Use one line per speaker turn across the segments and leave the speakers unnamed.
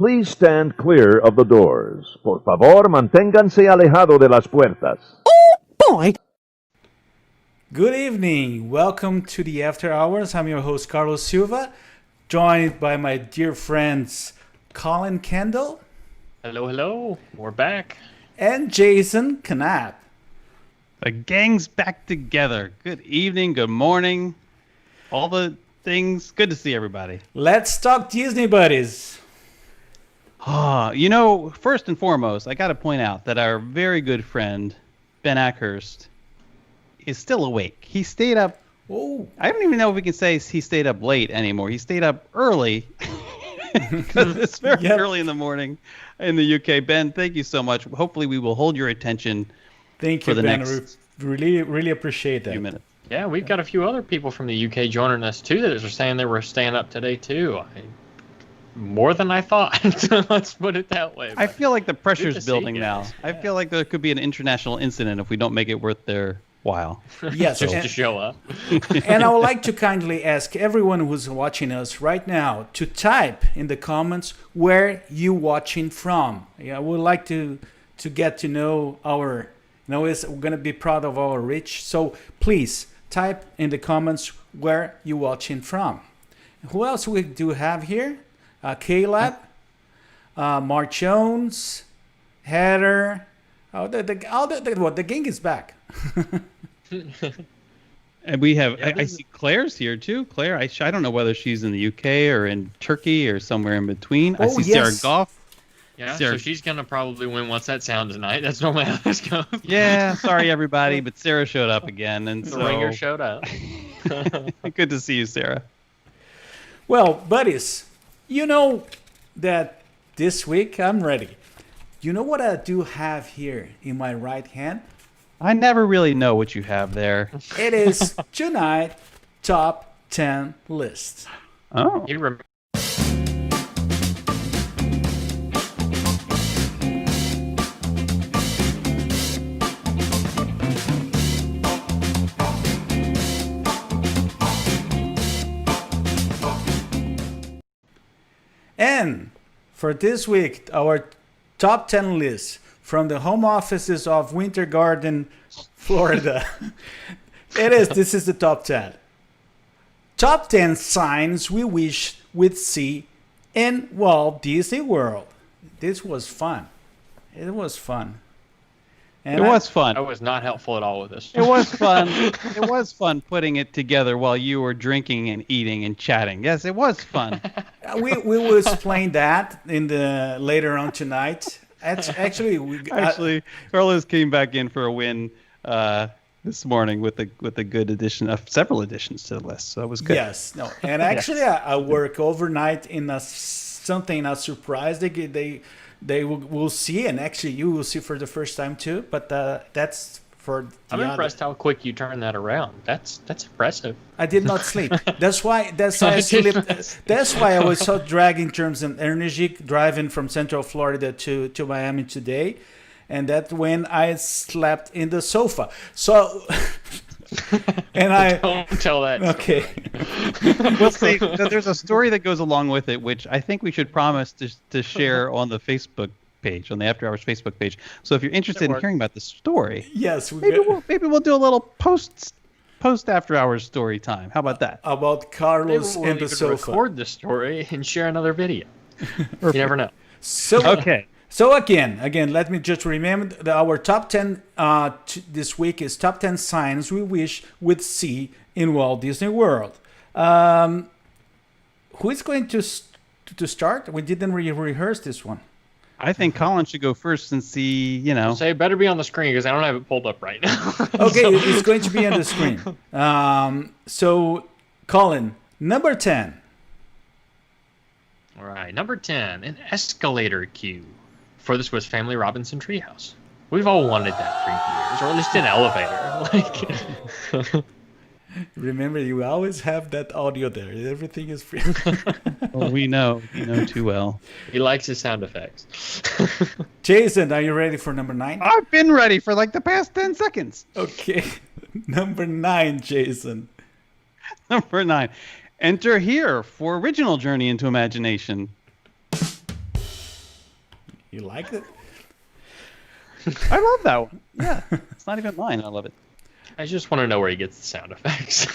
Please stand clear of the doors. Por favor, manténganse alejado de las puertas.
Boy!
Good evening. Welcome to the After Hours. I'm your host, Carlos Silva, joined by my dear friends, Collin Kendall.
Hello, hello. We're back.
And Jason Canapp.
The gang's back together. Good evening, good morning, all the things. Good to see everybody.
Let's talk Disney buddies.
First and foremost, I got to point out that our very good friend, Ben Ackhurst, is still awake. He stayed up.
Oh,
I don't even know if we can say he stayed up late anymore. He stayed up early because it's very early in the morning in the UK. Ben, thank you so much. Hopefully we will hold your attention.
Thank you, Ben. Really appreciate that.
Few minutes.
Yeah, we've got a few other people from the UK joining us too that are saying they were staying up today too. More than I thought. Let's put it that way.
I feel like the pressure's building now. I feel like there could be an international incident if we don't make it worth their while.
Yes,
just to show up.
And I would like to kindly ask everyone who's watching us right now to type in the comments where you watching from. Yeah, I would like to get to know our, we're going to be proud of our reach. So please type in the comments where you watching from. Who else we do have here? Caleb, Mark Jones, Heather. The gang is back.
And we have, I see Claire's here too. Claire, I don't know whether she's in the UK or in Turkey or somewhere in between. I see Sarah Goff.
Yeah, so she's going to probably win What's That Sound tonight. That's normally how this goes.
Yeah, sorry everybody, but Sarah showed up again. And
the ringer showed up.
Good to see you, Sarah.
Well, buddies, you know that this week I'm ready. You know what I do have here in my right hand?
I never really know what you have there.
It is tonight top 10 list.
Oh.
You remember?
And for this week, our top 10 list from the home offices of Winter Garden, Florida. This is the top 10. Top 10 signs we wish we'd see in Walt Disney World. This was fun. It was fun. And
it was fun.
I was not helpful at all with this.
It was fun. It was fun putting it together while you were drinking and eating and chatting. Yes, it was fun.
We will explain that in the later on tonight. Actually,
Carlos came back in for a win this morning with a good addition of several additions to the list. So it was good.
Yes, no, and actually, I work overnight in a surprise. They will see, and actually, you will see for the first time too. But that's for.
I'm impressed how quick you turned that around. That's impressive.
I did not sleep. That's why I slept. That's why I was so dragged in terms of energy driving from Central Florida to Miami today, and that when I slept in the sofa. So, and I
don't tell that.
Okay.
We'll see. There's a story that goes along with it, which I think we should promise to share on the Facebook page, on the After Hours Facebook page. So if you're interested in hearing about the story,
yes,
maybe we'll do a little post After Hours story time. How about that?
About Carlos and the sofa.
Record the story and share another video. You never know.
So
okay.
So again, let me just remember that our top 10 this week is top 10 signs we wish we'd see in Walt Disney World. Who is going to start? We didn't rehearse this one.
I think Collin should go first since he,
Say it better be on the screen because I don't have it pulled up right now.
Okay, it's going to be on the screen. So, Collin, number 10.
All right, number 10, an escalator queue. Furthest was Family Robinson Treehouse. We've all wanted that for years, or at least an elevator.
Remember, you always have that audio there. Everything is free.
Well, we know too well.
He likes his sound effects.
Jason, are you ready for number 9?
I've been ready for like the past 10 seconds.
Okay. Number 9, Jason.
Number 9. Enter here for original Journey into Imagination.
You like it?
I love that one. Yeah, it's not even mine. I love it.
I just want to know where he gets the sound effects.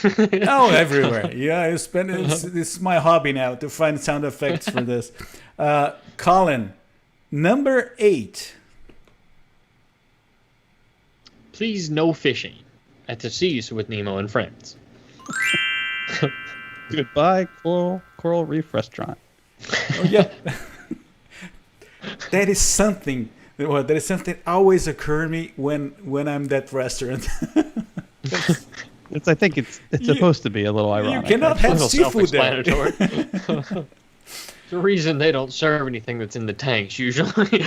Oh, everywhere. Yeah, I spend this is my hobby now to find sound effects for this. Collin, number 8.
Please, no fishing at the seas with Nemo and friends.
Goodbye, Coral Reef Restaurant.
Oh, yeah. That is something. Well, that is something always occur to me when I'm at restaurant.
I think it's supposed to be a little ironic.
You cannot have seafood there.
Self-explanatory. The reason they don't serve anything that's in the tanks usually.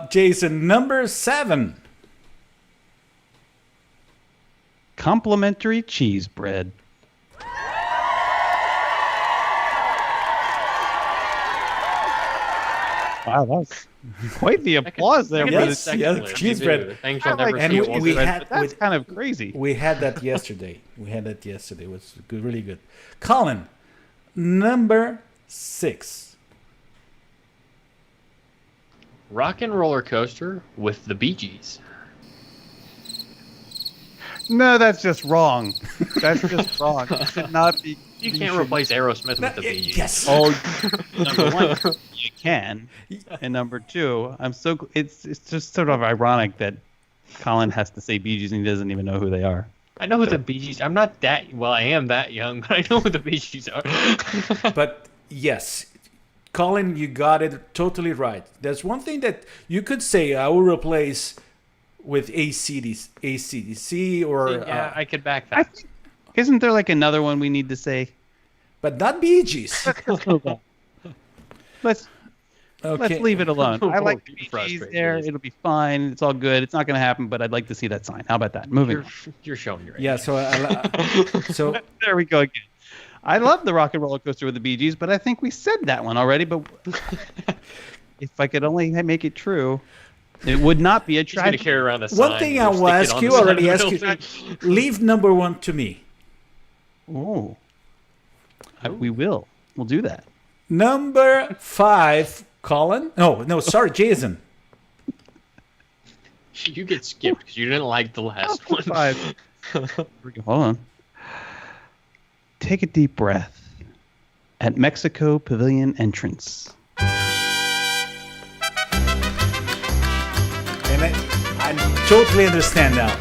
Jason, number 7.
Complimentary cheese bread. Wow, that was quite the applause there.
Yes,
For
yes, cheese bread.
Things you'll
like
never
and
see.
we
Walter.
had-
that's kind of crazy.
We had that yesterday. It was good, really good. Collin, number 6.
Rock and roller coaster with the Bee Gees.
No, that's just wrong. That's just wrong. It should not be.
You can't replace Aerosmith with the Bee Gees.
Yes.
Oh, number 1, you can, and number 2, it's just sort of ironic that Collin has to say Bee Gees and he doesn't even know who they are.
I know who the Bee Gees. I'm not that well. I am that young, but I know who the Bee Gees are.
But yes, Collin, you got it totally right. There's one thing that you could say I will replace with AC/DC or
Yeah, I could back
I
that.
think, isn't there like another one we need to say?
but not Bee Gees.
Let's
Okay.
leave it alone. I like the
Don't be
Bee Gees
frustrated,
there.
please.
It'll be fine. It's all good. It's not going to happen, but I'd like to see that sign. How about that? Moving on.
You're showing your age.
Yeah. So so
There we go again. I love the Rock and Roller Coaster with the Bee Gees, but I think we said that one already. But if I could only make it true, it would not be a
He's gonna
tragedy.
carry around a sign.
one thing I
and
will
stick it
ask
on
you
the side
already
of the
asked you.
building.
Leave number 1 to me.
Oh, we will. We'll do that.
Number 5, Collin. No, sorry, Jason.
You get skipped because you didn't like the last one.
5. Here we go. Hold on. Take a deep breath. At Mexico Pavilion entrance.
And I totally understand now.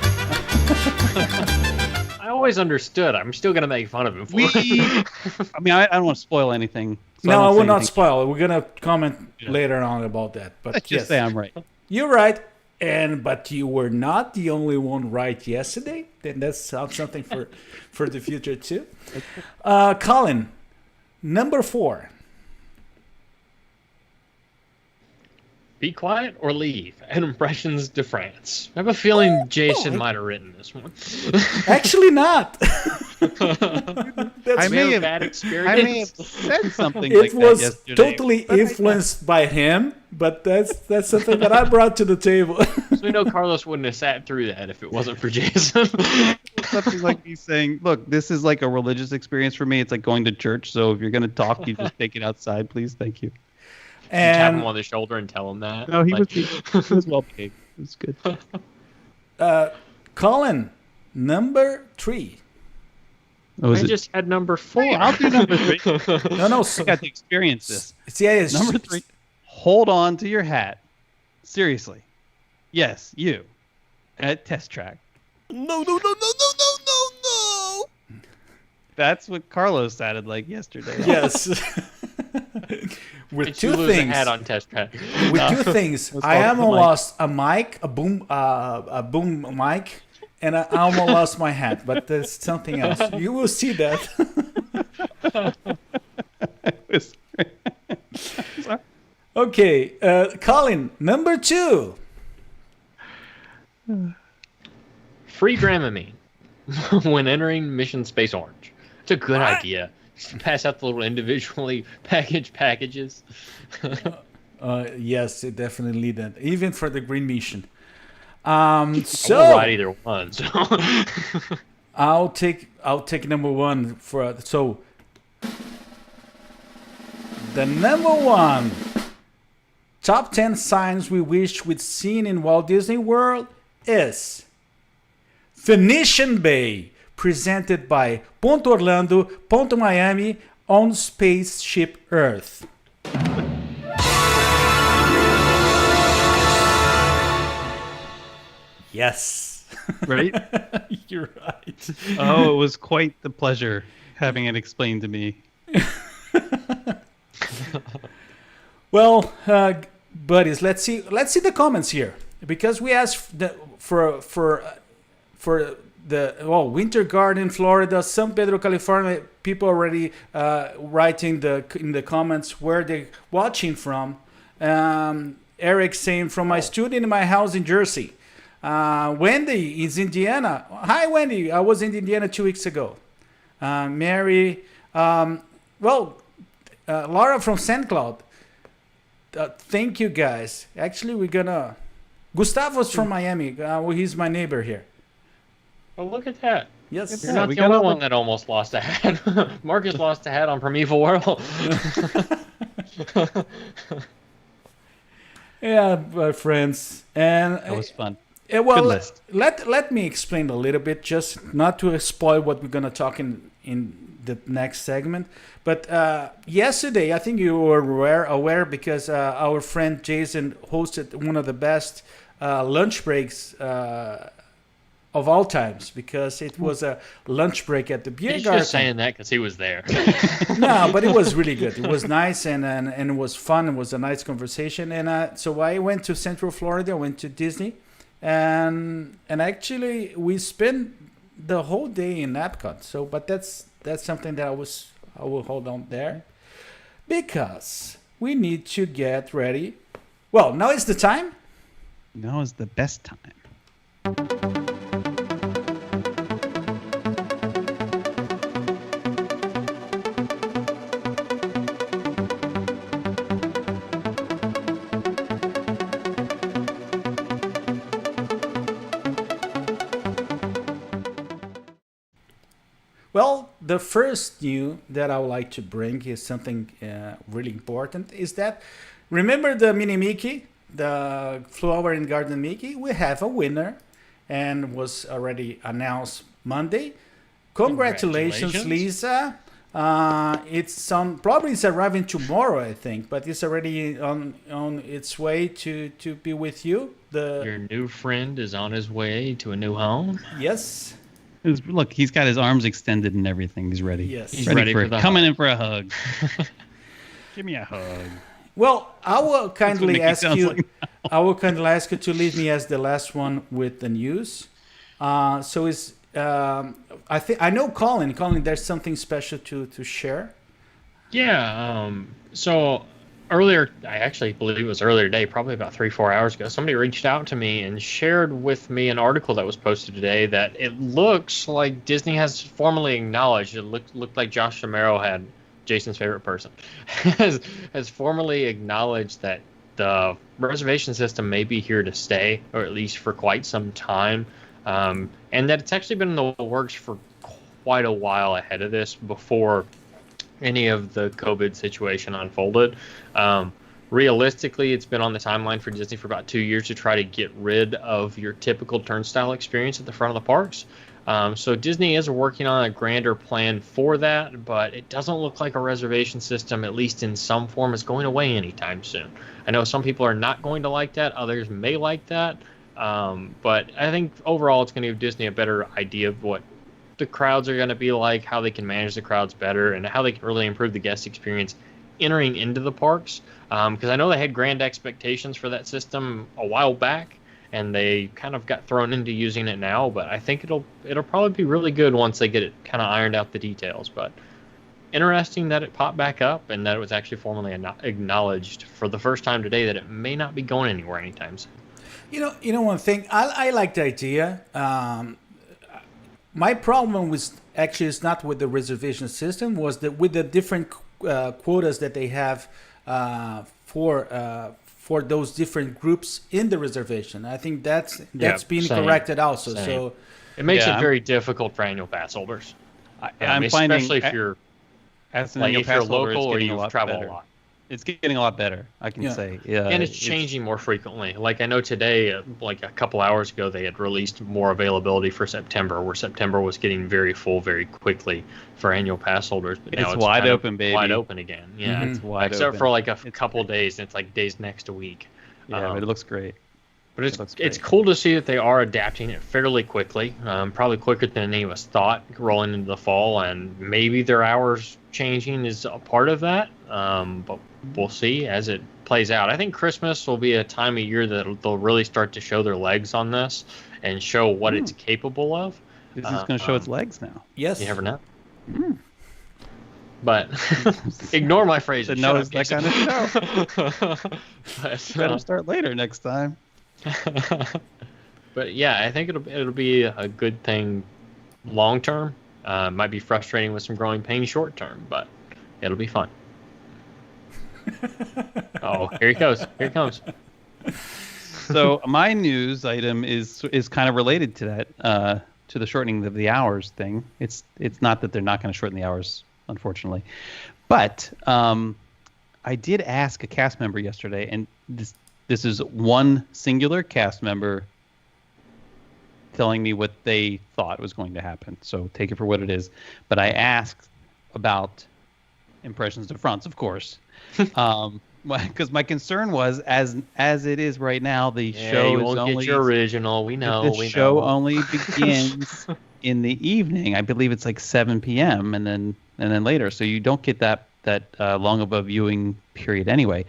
I always understood. I'm still gonna make fun of him for
We,
it.
I mean, I don't want to spoil anything. So
No, I
won't
will
say
not
anything.
spoil it. We're gonna comment later on about that. But
Let's just
yes,
say I'm right.
you're right. But you were not the only one right yesterday. Then that's something for the future too. Collin, number 4.
Be quiet or leave. And Impressions de France. I have a feeling Jason might have written this one.
Actually, not.
I
We
may
have a
have,
bad
I
experience.
may have said something
It
like that
was
yesterday.
totally
but I-
influenced by him, but that's something that I brought to the table.
So we know Carlos wouldn't have sat through that if it wasn't for Jason.
Something like me saying, "Look, this is like a religious experience for me. It's like going to church. So if you're going to talk, you just take it outside, please. Thank you."
Tap him
And
on the shoulder and tell him that.
No, he
Like,
was well behaved. It was good.
Collin, number 3.
Oh,
I just had number 4.
Hey, I'll do number 3.
No.
I got to experience this.
Yes.
Number 3. Hold on to your hat. Seriously. Yes, you. At Test Track. No. That's what Carlos sounded like yesterday.
Yes. With
Did you
two
lose
things.
a hat on test track?
With two things.
was
I
called
almost
the mic.
lost a boom mic, and I almost lost my hat. But there's something else. You will see that. Okay, Collin, number 2.
Free Dramamine when entering Mission Space Orange. It's a good idea. Just pass out the little individually packaged packages.
Yes, it definitely did. Even for the green mission.
I won't
So
ride either one. So
I'll take number 1 for so. the number one top 10 signs we wish we'd seen in Walt Disney World is Venetian Bay, presented by Ponto Orlando, Ponto Miami on Spaceship Earth. Yes.
Right?
You're right.
Oh, it was quite the pleasure having it explained to me.
Well, buddies, let's see the comments here, because we asked for the Winter Garden, Florida, San Pedro, California. People already writing in the comments where they're watching from. Eric saying from my studio in my house in Jersey. Wendy is Indiana. Hi, Wendy. I was in Indiana 2 weeks ago. Mary, Laura from St. Cloud. Thank you, guys. Actually, we're gonna. Gustavo's from Miami. He's my neighbor here.
Oh, look at that.
Yes.
You're not the only one that almost lost a hat. Marcus lost a hat on Primeval World.
Yeah, my friends. And
that was fun.
Well,
good list.
Let me explain a little bit, just not to spoil what we're going to talk in the next segment. But yesterday, I think you were aware because our friend Jason hosted one of the best lunch breaks of all times, because it was a lunch break at the beer
He's
garden.
just saying that because he was there.
No, but it was really good. It was nice and it was fun. It was a nice conversation. And so I went to Central Florida. I went to Disney. And actually we spent the whole day in Epcot. So, but that's something that I will hold on there, because we need to get ready. Well, now is the time.
Now is the best time.
Well, the first news that I would like to bring is something really important. Is that, remember the Mini Mickey, the Flower and Garden Mickey? We have a winner, and was already announced Monday. Congratulations, Lisa. It's probably it's arriving tomorrow, I think, but it's already on its way to be with you.
Your new friend is on his way to a new home.
Yes.
Look, he's got his arms extended and everything. He's ready.
Yes.
He's ready for the
coming
hug.
in for a hug. Give me a hug.
Well, I will kindly ask you.
Like
I will kindly ask you to leave me as the last one with the news. So is I know Collin. Collin, there's something special to share.
Yeah. So earlier, I actually believe it was earlier today, probably about 3-4 hours ago, somebody reached out to me and shared with me an article that was posted today that it looks like Disney has formally acknowledged. It looked like Josh Romero had Jason's favorite person has formally acknowledged that the reservation system may be here to stay, or at least for quite some time, and that it's actually been in the works for quite a while ahead of this, before any of the COVID situation unfolded. Realistically, it's been on the timeline for Disney for about 2 years to try to get rid of your typical turnstile experience at the front of the parks. So Disney is working on a grander plan for that, but it doesn't look like a reservation system, at least in some form, is going away anytime soon. I know some people are not going to like that, others may like that, but I think overall it's going to give Disney a better idea of what the crowds are going to be like, how they can manage the crowds better, and how they can really improve the guest experience entering into the parks. Because I know they had grand expectations for that system a while back, and they kind of got thrown into using it now. But I think it'll probably be really good once they get it kind of ironed out the details. But interesting that it popped back up, and that it was actually formally acknowledged for the first time today that it may not be going anywhere anytime soon.
You know one thing, I like the idea. My problem was actually is not with the reservation system, was that with the different quotas that they have for those different groups in the reservation. I think that's being corrected also.
Same.
So
it makes it very difficult for annual pass holders.
I'm finding,
especially if you're
as an
like
annual
if you're
pass holder,
local
it's
or
getting a
you
lot
travel
better.
a lot.
It's getting a lot better, I can say. Yeah,
and it's changing more frequently. Like I know today, like a couple hours ago, they had released more availability for September, where September was getting very full very quickly for annual pass holders. But now it's
wide
kind
open,
of
baby.
wide open again. Yeah,
It's wide
except
open.
for like a couple days, and it's like days next a week.
Yeah, but it looks great.
But it's cool to see that they are adapting it fairly quickly, probably quicker than any of us thought, rolling into the fall, and maybe their hours changing is a part of that. But we'll see as it plays out. I think Christmas will be a time of year that they'll really start to show their legs on this and show what it's capable of.
This is going to show its legs now.
Yes.
You never know. But ignore my phrase.
No, it's that kind of show. Better start later next time.
But yeah, I think it'll be a good thing long term. Might be frustrating with some growing pains short term, but it'll be fun. Oh, here he goes. Here he comes.
So my news item is kind of related to that, to the shortening of the hours thing. It's not that they're not going to shorten the hours, unfortunately, but I did ask a cast member yesterday, and this is one singular cast member telling me what they thought was going to happen. So take it for what it is. But I asked about impressions to fronts, of course. Because my concern was, as it is right now, the show
you
is
won't
only
get your original. We know.
The show only begins in the evening. I believe it's like 7 p.m. and then later. So you don't get that long of a viewing period anyway.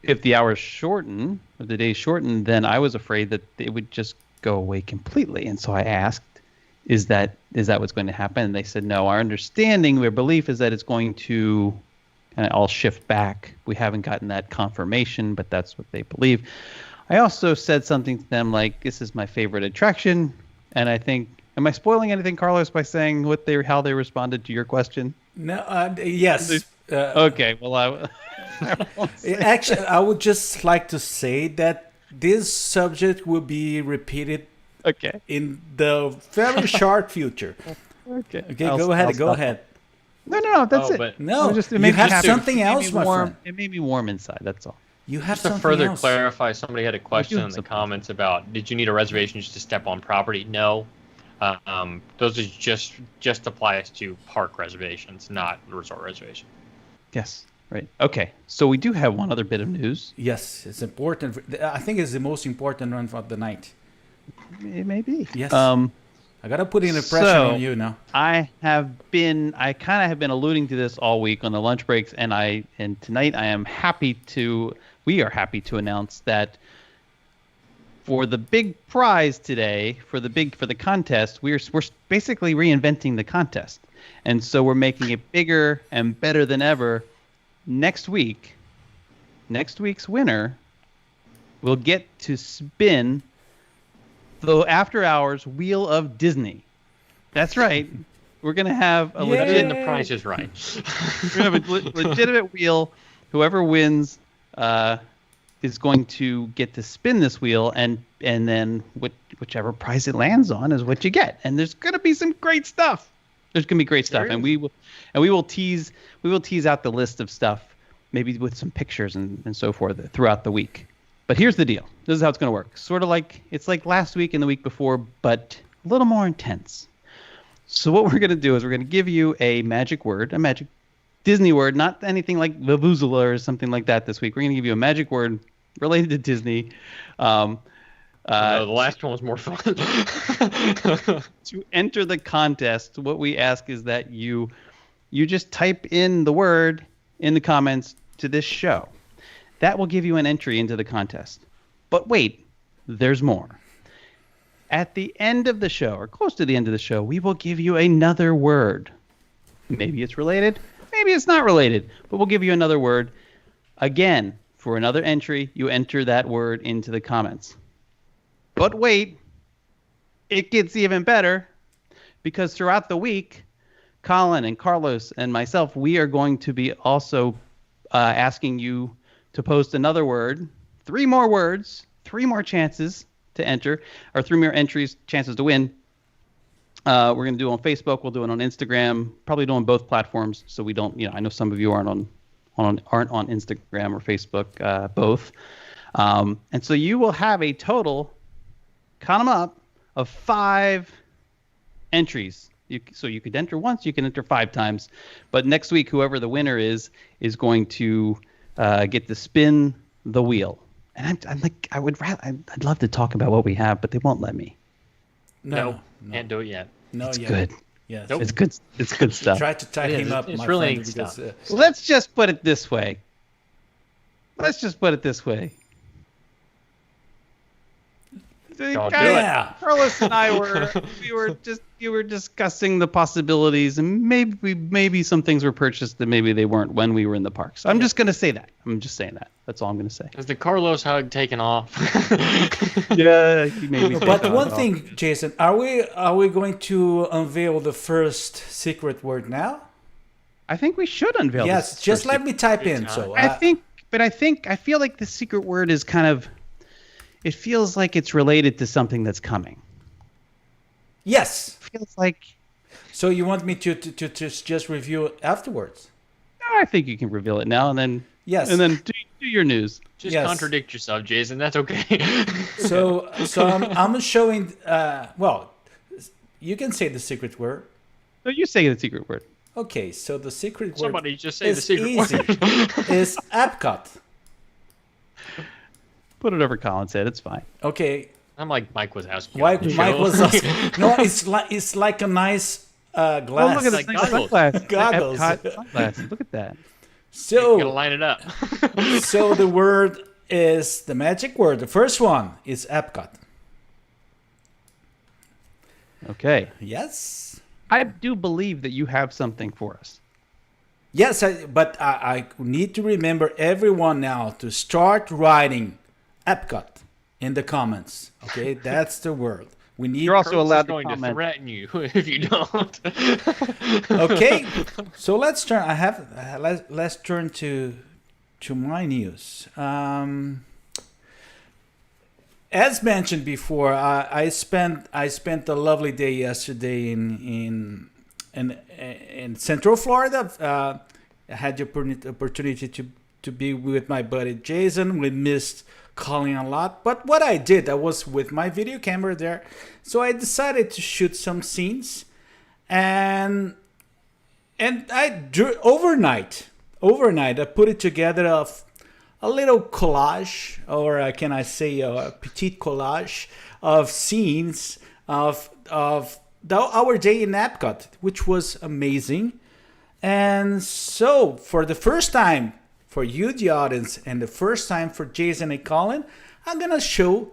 If the hours shorten, if the days shorten, then I was afraid that it would just go away completely. And so I asked, is that what's going to happen? And they said, no, our understanding, our belief is that it's going to kind of all shift back. We haven't gotten that confirmation, but that's what they believe. I also said something to them like, this is my favorite attraction. And I think, am I spoiling anything, Carlos, by saying how they responded to your question?
No, yes.
Okay, well,
Actually, I would just like to say that this subject will be repeated in the very short future. Okay, go ahead.
No, that's it.
No, you have something else, my friend.
It made me warm inside, that's all.
You have
to
something
further
else.
clarify, somebody had a question in the comments about, did you need a reservation just to step on property? No. Those are just applies to park reservations, not resort reservation.
Yes. Right. Okay. So we do have one other bit of news.
Yes, it's important. I think it's the most important one for the night.
It may be.
Yes. I gotta put in a pressure on you now. I kind of have been alluding to this all week on the lunch breaks, and tonight we are happy to announce that for the big prize today, for the contest, we're basically reinventing the contest, and so we're making it bigger and better than ever. Next week's winner will get to spin the After Hours Wheel of Disney. That's right. We're going to have a
the price is right.
We're going to have a legitimate wheel. Whoever wins is going to get to spin this wheel, and then whichever prize it lands on is what you get. And there's going to be some great stuff. There's going to be great stuff, and we will tease out the list of stuff, maybe with some pictures and so forth throughout the week. But here's the deal. This is how it's going to work. Sort of like it's like last week and the week before, but a little more intense. So what we're going to do is we're going to give you a magic word, a magic Disney word, not anything like Vuvuzela or something like that this week. We're going to give you a magic word related to Disney.
The last one was more fun.
To enter the contest, what we ask is that you just type in the word in the comments to this show. That will give you an entry into the contest. But wait, there's more. At the end of the show, or close to the end of the show, we will give you another word. Maybe it's related, maybe it's not related, but we'll give you another word. Again, for another entry, you enter that word into the comments. But wait, it gets even better, because throughout the week, Collin and Carlos and myself, we are going to be also asking you to post another word, 3 more words, 3 more chances to enter, or 3 more entries, chances to win. We're going to do it on Facebook. We'll do it on Instagram. Probably do it on both platforms, so we don't, I know some of you aren't on aren't on Instagram or Facebook, both. And so you will have a total, count them up, of 5 entries. So you could enter once, you can enter 5 times. But next week, whoever the winner is going to get to spin the wheel. And I'm like, I'd love to talk about what we have, but they won't let me.
No. Can't do it yet.
No,
It's
yet.
good.
Yes.
Nope.
It's good. It's good stuff.
Try to tie him up,
it's
my
really
friend, because,
stuff.
Let's just put it this way.
Don't do
yeah.
Carlos and I you were discussing the possibilities, and maybe some things were purchased that maybe they weren't when we were in the parks. I'm just gonna say that. I'm just saying that. That's all I'm gonna say.
Is the Carlos hug taken off?
Yeah, maybe.
But one thing, Jason, are we going to unveil the first secret word now?
I think we should unveil.
Yes,
this
just
first
let me type in. So
I feel like the secret word is kind of. It feels like it's related to something that's coming.
yes.
It feels like.
So you want me to just review it afterwards?
I think you can reveal it now, and then.
Yes.
And then do your news.
Just
Yes.
contradict yourself, Jason. That's okay.
So I'm showing. Well, you can say the secret word.
No, you say the secret word.
Okay, so the secret word.
Somebody just say the
is
secret
easy.
word.
Is Epcot.
Put it over Colin's head. It's fine.
Okay.
I'm like Mike was asking.
Mike
on the
Mike
show.
was asking. No, it's like a nice glass.
Oh, look at
like
this
goggles.
sunglasses.
Goggles.
Epcot sunglasses. Look at that.
You gotta
So
line it up.
so the word is the magic word. The first one is Epcot.
Okay.
Yes.
I do believe that you have something for us.
Yes, but I need to remember everyone now to start writing Epcot in the comments. Okay, that's the word. We need.
You're also
Carlos is
allowed to
going to
comment.
threaten you if you don't.
Okay, so let's turn. Let's turn to my news. As mentioned before, I spent a lovely day yesterday in Central Florida. I had the opportunity to be with my buddy Jason. We missed Collin a lot, but what I did, I was with my video camera there, so I decided to shoot some scenes, and I drew overnight. I put it together of a little collage, or can I say a petite collage of scenes of our day in Epcot, which was amazing. And so, for the first time, for you, the audience, and the first time for Jason and Collin, I'm going to show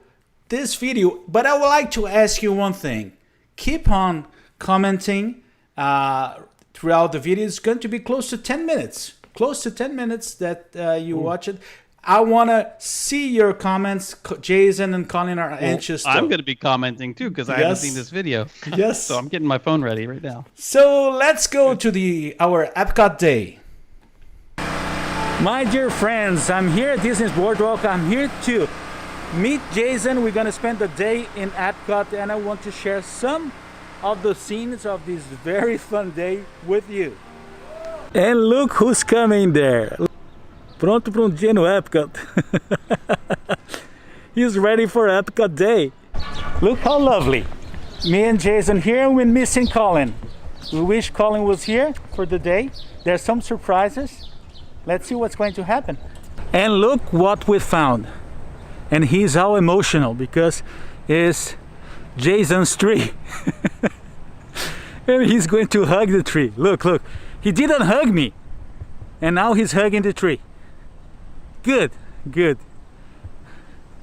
this video. But I would like to ask you one thing. Keep on commenting throughout the video. It's going to be close to 10 minutes. Close to 10 minutes that you watch it. I want to see your comments. Jason and Collin are anxious.
I'm going to be commenting too because I haven't
Yes.
seen this video.
Yes.
So I'm getting my phone ready right now.
So let's go to our Epcot day. My dear friends, I'm here at Disney's Boardwalk. I'm here to meet Jason. We're going to spend the day in Epcot, and I want to share some of the scenes of this very fun day with you. And look who's coming there. Pronto para dia no Epcot. He's ready for Epcot day. Look how lovely. Me and Jason here, we're missing Collin. We wish Collin was here for the day. There's some surprises. Let's see what's going to happen. And look what we found. And he's all emotional because it's Jason's tree. And he's going to hug the tree. Look. He didn't hug me. And now he's hugging the tree. Good.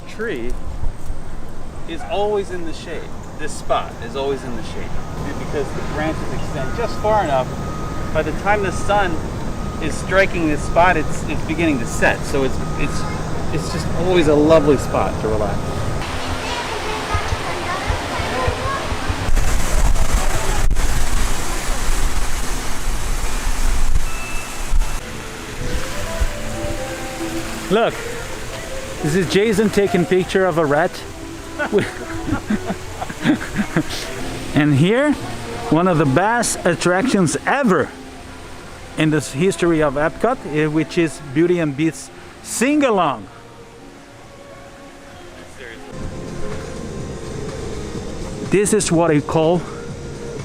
Tree is always in the shade. This spot is always in the shade because the branches extend just far enough. By the time the sun is striking this spot, it's beginning to set. So it's just always a lovely spot to relax.
Look, this is Jason taking picture of a rat. And here, one of the best attractions ever in the history of Epcot, which is Beauty and Beast's Sing Along. This is what I call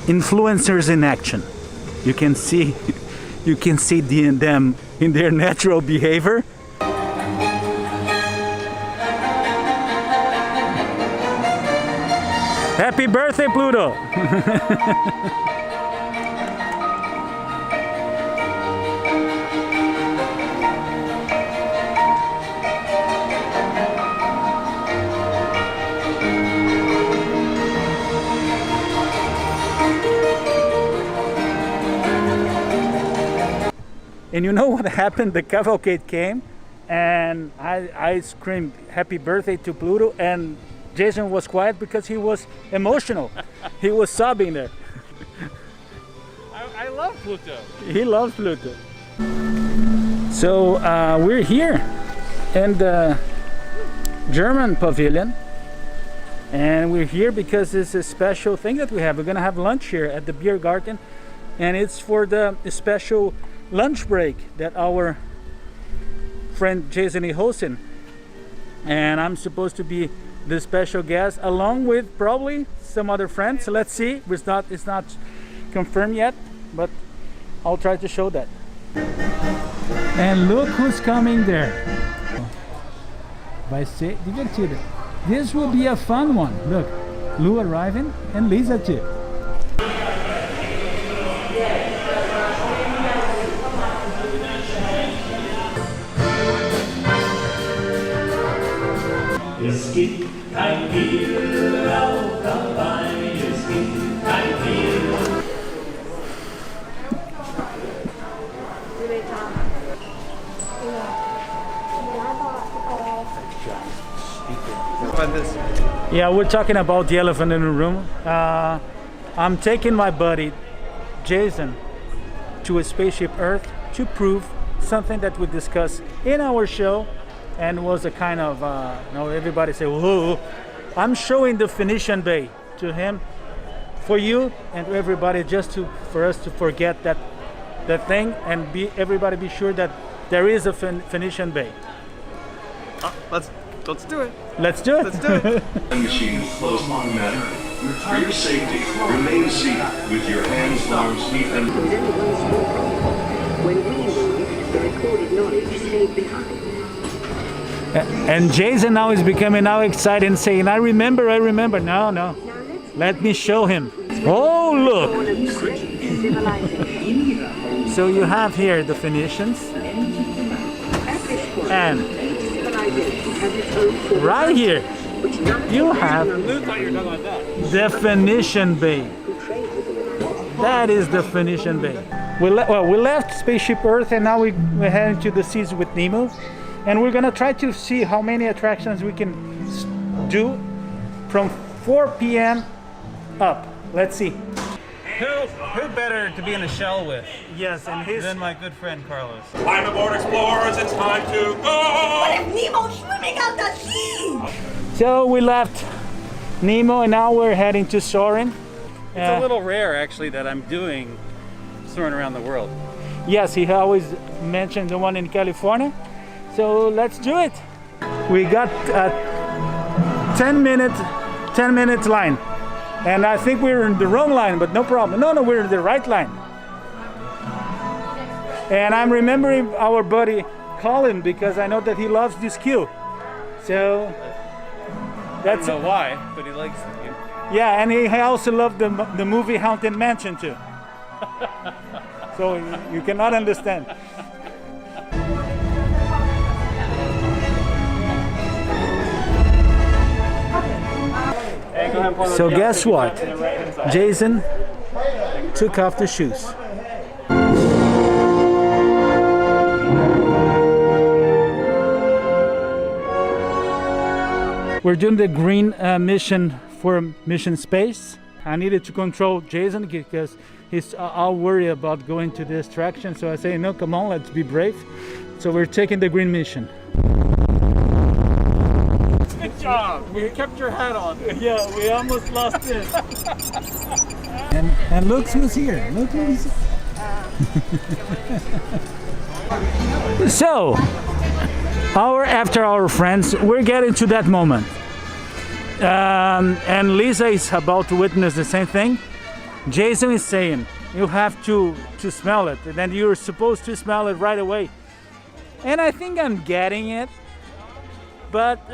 influencers in action. You can see them in their natural behavior. Happy birthday, Pluto! And you know what happened? The cavalcade came and I screamed happy birthday to Pluto, and Jason was quiet because he was emotional. He was sobbing there.
I love Pluto.
He loves Pluto. So we're here in the German pavilion, and we're here because it's a special thing that we have. We're gonna have lunch here at the beer garden, and it's for the special lunch break that our friend Jason is hosting, and I'm supposed to be the special guest along with probably some other friends. So let's see. It's not confirmed yet, but I'll try to show that. And look who's coming there. Vai ser divertido. This will be a fun one. Look, Lou arriving and Lisa too.
Es gibt kein Bier auf Hawaii, es gibt kein Bier.
Yeah, we're talking about the elephant in the room. I'm taking my buddy Jason to a spaceship Earth to prove something that we discussed in our show, and was a kind of everybody say whoa. I'm showing the Phoenician Bay to him, for you and to everybody, just for us to forget that thing, and everybody be sure that there is a Phoenician Bay.
Let's do it.
Let's do it.
Let's do it.
The machine is closed automatically. For your safety, remain seated with your hands, arms, feet, and...
When we move, the recorded knowledge stayed behind.
And Jason now is becoming excited and saying, I remember. No. Let me show him. Oh, look. So you have here the Phoenicians. And right here, you have the Phoenician Bay. That is the Phoenician Bay. We left Spaceship Earth, and now we're heading to the seas with Nemo. And we're gonna try to see how many attractions we can do from 4 p.m. up. Let's see.
Who better to be in a shell with
Yes, and
than my good friend Carlos?
Climb aboard, explorers, it's time to go!
What if Nemo's swimming out the sea?
So we left Nemo, and now we're heading to Soarin'.
It's a little rare, actually, that I'm doing soaring around the world.
Yes, he always mentioned the one in California. So let's do it. We got a 10 minute line. And I think we're in the wrong line, but no problem. No, we're in the right line. And I'm remembering our buddy Collin, because I know that he loves this queue. So that's
I don't know why, but he likes it.
yeah, and he also loved the movie Haunted Mansion too. So you cannot understand. So guess what? Jason took off the shoes. We're doing the green mission for Mission Space. I needed to control Jason because he's all worried about going to this attraction. So I say, no, come on, let's be brave. So we're taking the green mission.
Good job. You kept your hat on.
Yeah, we almost lost it. And look who's here. Look who's So, after our friends, we're getting to that moment. And Lisa is about to witness the same thing. Jason is saying, you have to smell it, and then you're supposed to smell it right away. And I think I'm getting it, but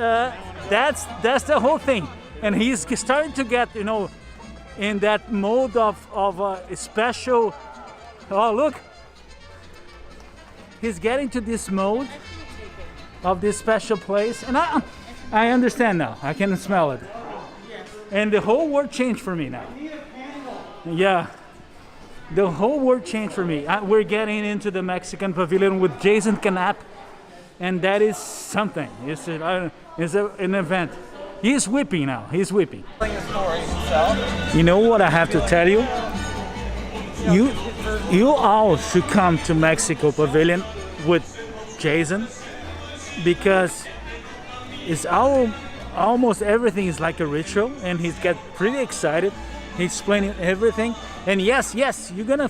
that's the whole thing. And he's starting to get, in that mode of a special. Oh, look, he's getting to this mode of this special place, and I understand now. I can smell it, and the whole world changed for me now. Yeah, the whole world changed for me. We're getting into the Mexican pavilion with Jason Canapp, and that is something. It's an event. He's whipping now. He's whipping. You know what I have to tell you? You all should come to Mexico Pavilion with Jason, because it's almost everything is like a ritual, and he's get pretty excited. He's explaining everything, and yes, you're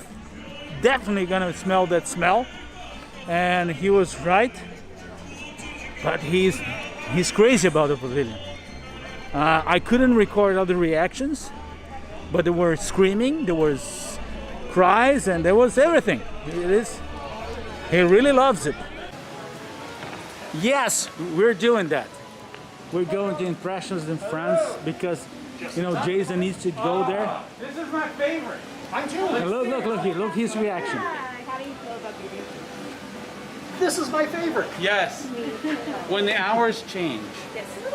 definitely gonna smell that smell, and he was right. But he's crazy about the pavilion. I couldn't record all the reactions, but there were screaming, there was cries, and there was everything. He really loves it. Yes, we're doing that. We're going to Impressions in France because, Jason needs to go there.
This is my favorite. Mine too.
And look his reaction.
How do you feel about the
This is my favorite.
Yes. When the hours change,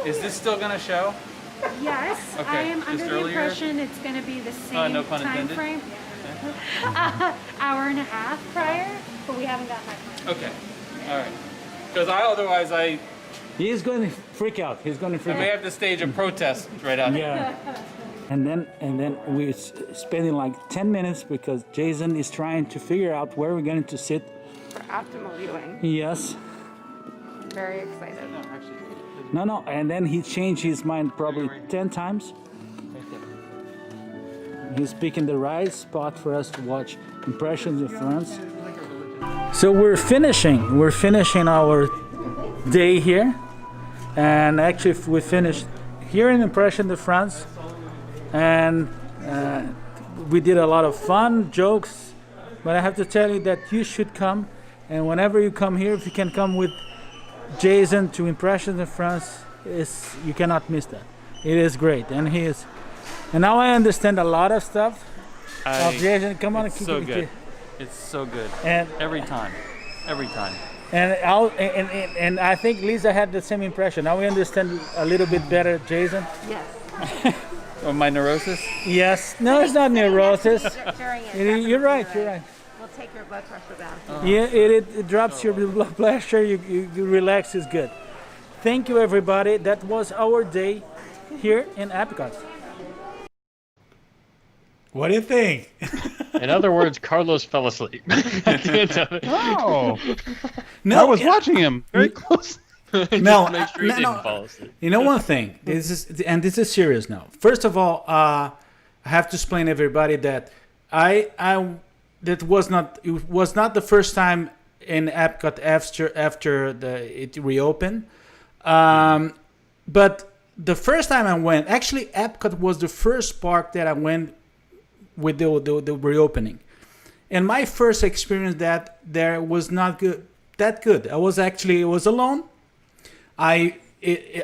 is this still going to show?
Yes,
Okay,
I am under
just
the
earlier?
impression it's going to be the same
no pun
time
intended.
frame. Hour and a half prior, but we haven't gotten that far.
Okay. All right. Because otherwise I
He's going to freak out. He's going to freak
may
out.
have to stage a protest right out here.
Yeah. And then we're spending like 10 minutes because Jason is trying to figure out where we're going to sit.
For optimal viewing.
Yes.
Very excited.
No. And then he changed his mind probably 10 times. He's picking the right spot for us to watch Impressions in France. So we're finishing our day here. And actually we finished here in Impression in France. And we did a lot of fun, jokes. But I have to tell you that you should come. And whenever you come here, if you can come with Jason to Impressions in France, you cannot miss that. It is great, and he is. And now I understand a lot of stuff of Jason. Come on,
it's so good. It's so good.
And
every time.
And I think Lisa had the same impression. Now we understand a little bit better, Jason.
Yes.
Or my neurosis?
Yes. No, it's not neurosis.
During it.
You're right. You're right.
We'll take your blood pressure down.
Yeah, it drops your blood pressure. You relax. Is good. Thank you, everybody. That was our day here in Epcot. What do you think?
In other words, Carlos fell asleep. At the end of it.
Oh.
No,
I was watching him very close.
No,
Make sure he didn't fall asleep.
You know one thing. This is serious now. First of all, I have to explain to everybody that it was not the first time in Epcot after it reopened. But the first time I went, actually Epcot was the first park that I went with the reopening. And my first experience there was not that good. I was alone. I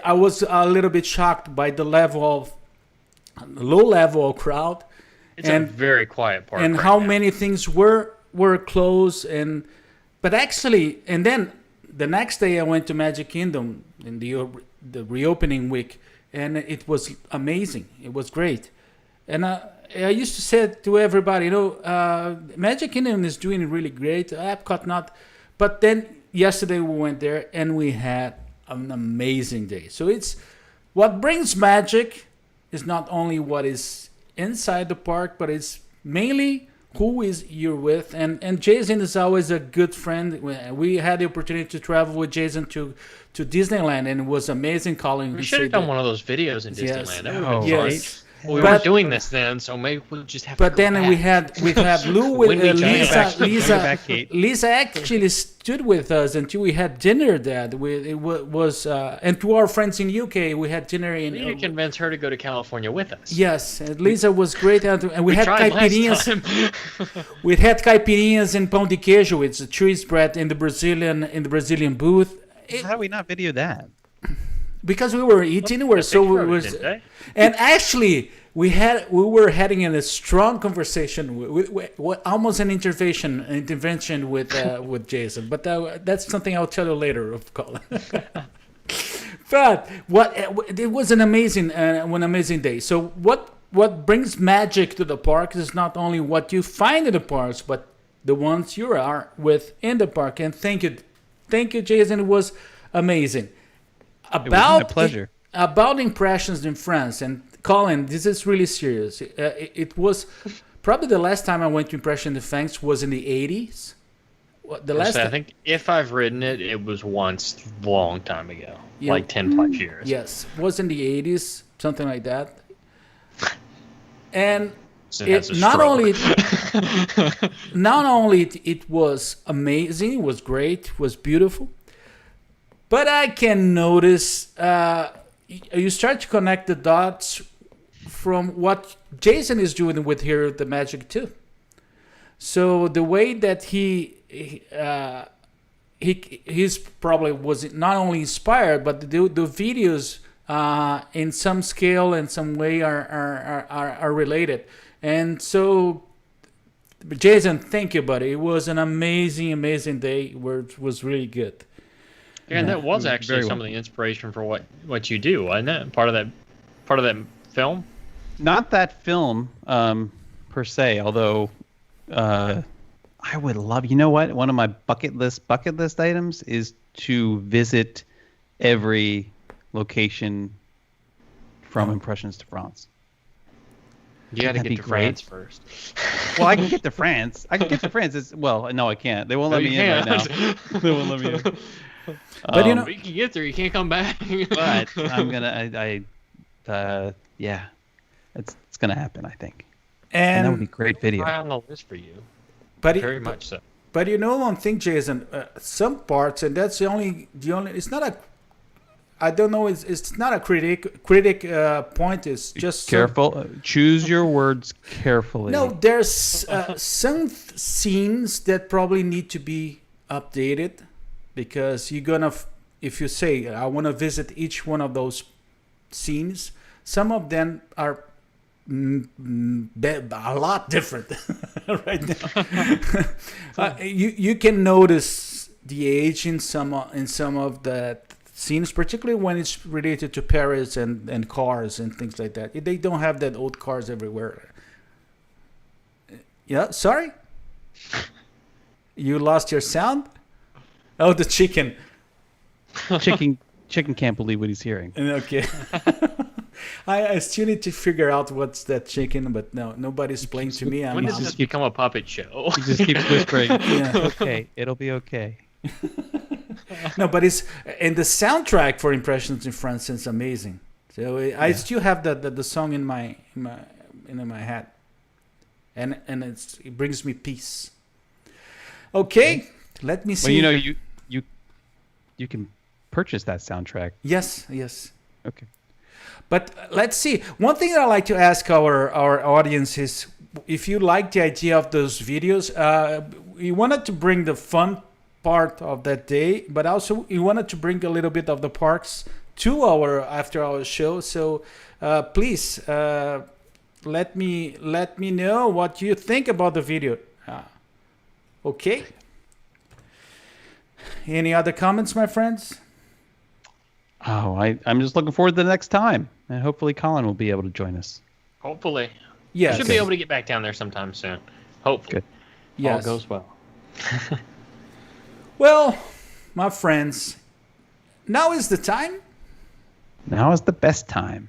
was a little bit shocked by the low level of crowd.
It's a very quiet park.
And
right
how
now.
many things were closed. But actually, and then the next day I went to Magic Kingdom in the reopening week, and it was amazing. It was great. And I used to say to everybody, Magic Kingdom is doing really great. Epcot not. But then yesterday we went there and we had an amazing day. So it's what brings magic is not only what is inside the park, but it's mainly who is you're with. And Jason is always a good friend. We had the opportunity to travel with Jason to Disneyland, and it was amazing. Collin,
we should have done one of those videos in Disneyland. That would have been
yes.
We
But-
weren't doing this then, so maybe we'll just have.
But
to go
then
back.
we had Lou with
When we join
Lisa.
back-
Lisa actually stood with us until we had dinner. And to our friends in UK, we had dinner
We
in.
need to convince her to go to California with us.
Yes, and Lisa was great, and we had
tried last
caipirinhas.
time.
We had caipirinhas and pão de queijo. It's a cheese bread in the Brazilian booth.
How do we not video that?
Because we were eating, we were so
picture
we
of it,
was,
didn't they?
and actually we were having a strong conversation with almost an intervention with Jason. But that's something I'll tell you later, of Colin. But it was an amazing day. So what brings magic to the park is not only what you find in the parks, but the ones you are with in the park. And thank you, Jason. It was amazing.
It was my pleasure.
About impressions in France, and Colin, this is really serious. It was probably the last time I went to Impression in France was in the 80s.
I think if I've ridden it, it was once a long time ago,
Yeah.
like 10 plus years.
Yes, it was in the 80s, something like that. And
So it has a
not
stroke.
only it was amazing, it was great, it was beautiful, but I can notice you start to connect the dots from what Jason is doing with Here at the Magic too. So the way that he's probably was not only inspired, but the videos in some scale and some way are related. And so, Jason, thank you, buddy. It was an amazing day where it was really good.
Yeah, and that was actually some of the inspiration for what you do, wasn't it? Part of that film.
Not that film per se, although I would love. You know what? One of my bucket list items is to visit every location from Impressions to France.
You got to
That'd
get
be
to
great.
France first.
Well, I can get to France. No, I can't. They won't let me in right now. They won't let me in.
But
you can get there. You can't come back.
But I'm gonna. Yeah, it's gonna happen. I think. And that would be great video.
High on the list for you.
But
very much so.
But you know one thing, Jason. Some parts, and that's the only. It's not a. I don't know. It's not a critic point. It's just
careful. Choose your words carefully.
No, there's some scenes that probably need to be updated, because you're gonna. If you say I want to visit each one of those scenes, some of them are a lot different right now. You can notice the age in some of the scenes, particularly when it's related to Paris and cars and things like that. They don't have that old cars everywhere. Yeah, sorry? You lost your sound? Oh, the chicken.
Chicken can't believe what he's hearing.
Okay. I still need to figure out what's that chicken, but no, nobody's playing to me.
When does this become a puppet show?
He just keeps whispering.
Yeah.
Okay, it'll be okay.
No, but it's and the soundtrack for Impressions in France is amazing. So I still have the song in my head, and it brings me peace. Okay, let me see.
Well, you can purchase that soundtrack.
Yes.
Okay.
But let's see. One thing that I like to ask our audience is, if you like the idea of those videos, we wanted to bring the fun part of that day, but also we wanted to bring a little bit of the parks to after our show. So please let me know what you think about the video. Okay. Any other comments, my friends?
Oh, I'm just looking forward to the next time, and hopefully Colin will be able to join us.
Hopefully.
Yeah.
We should be able to get back down there sometime soon. Hopefully.
Good.
Yes.
All goes well.
Well, my friends, now is the time.
Now is the best time.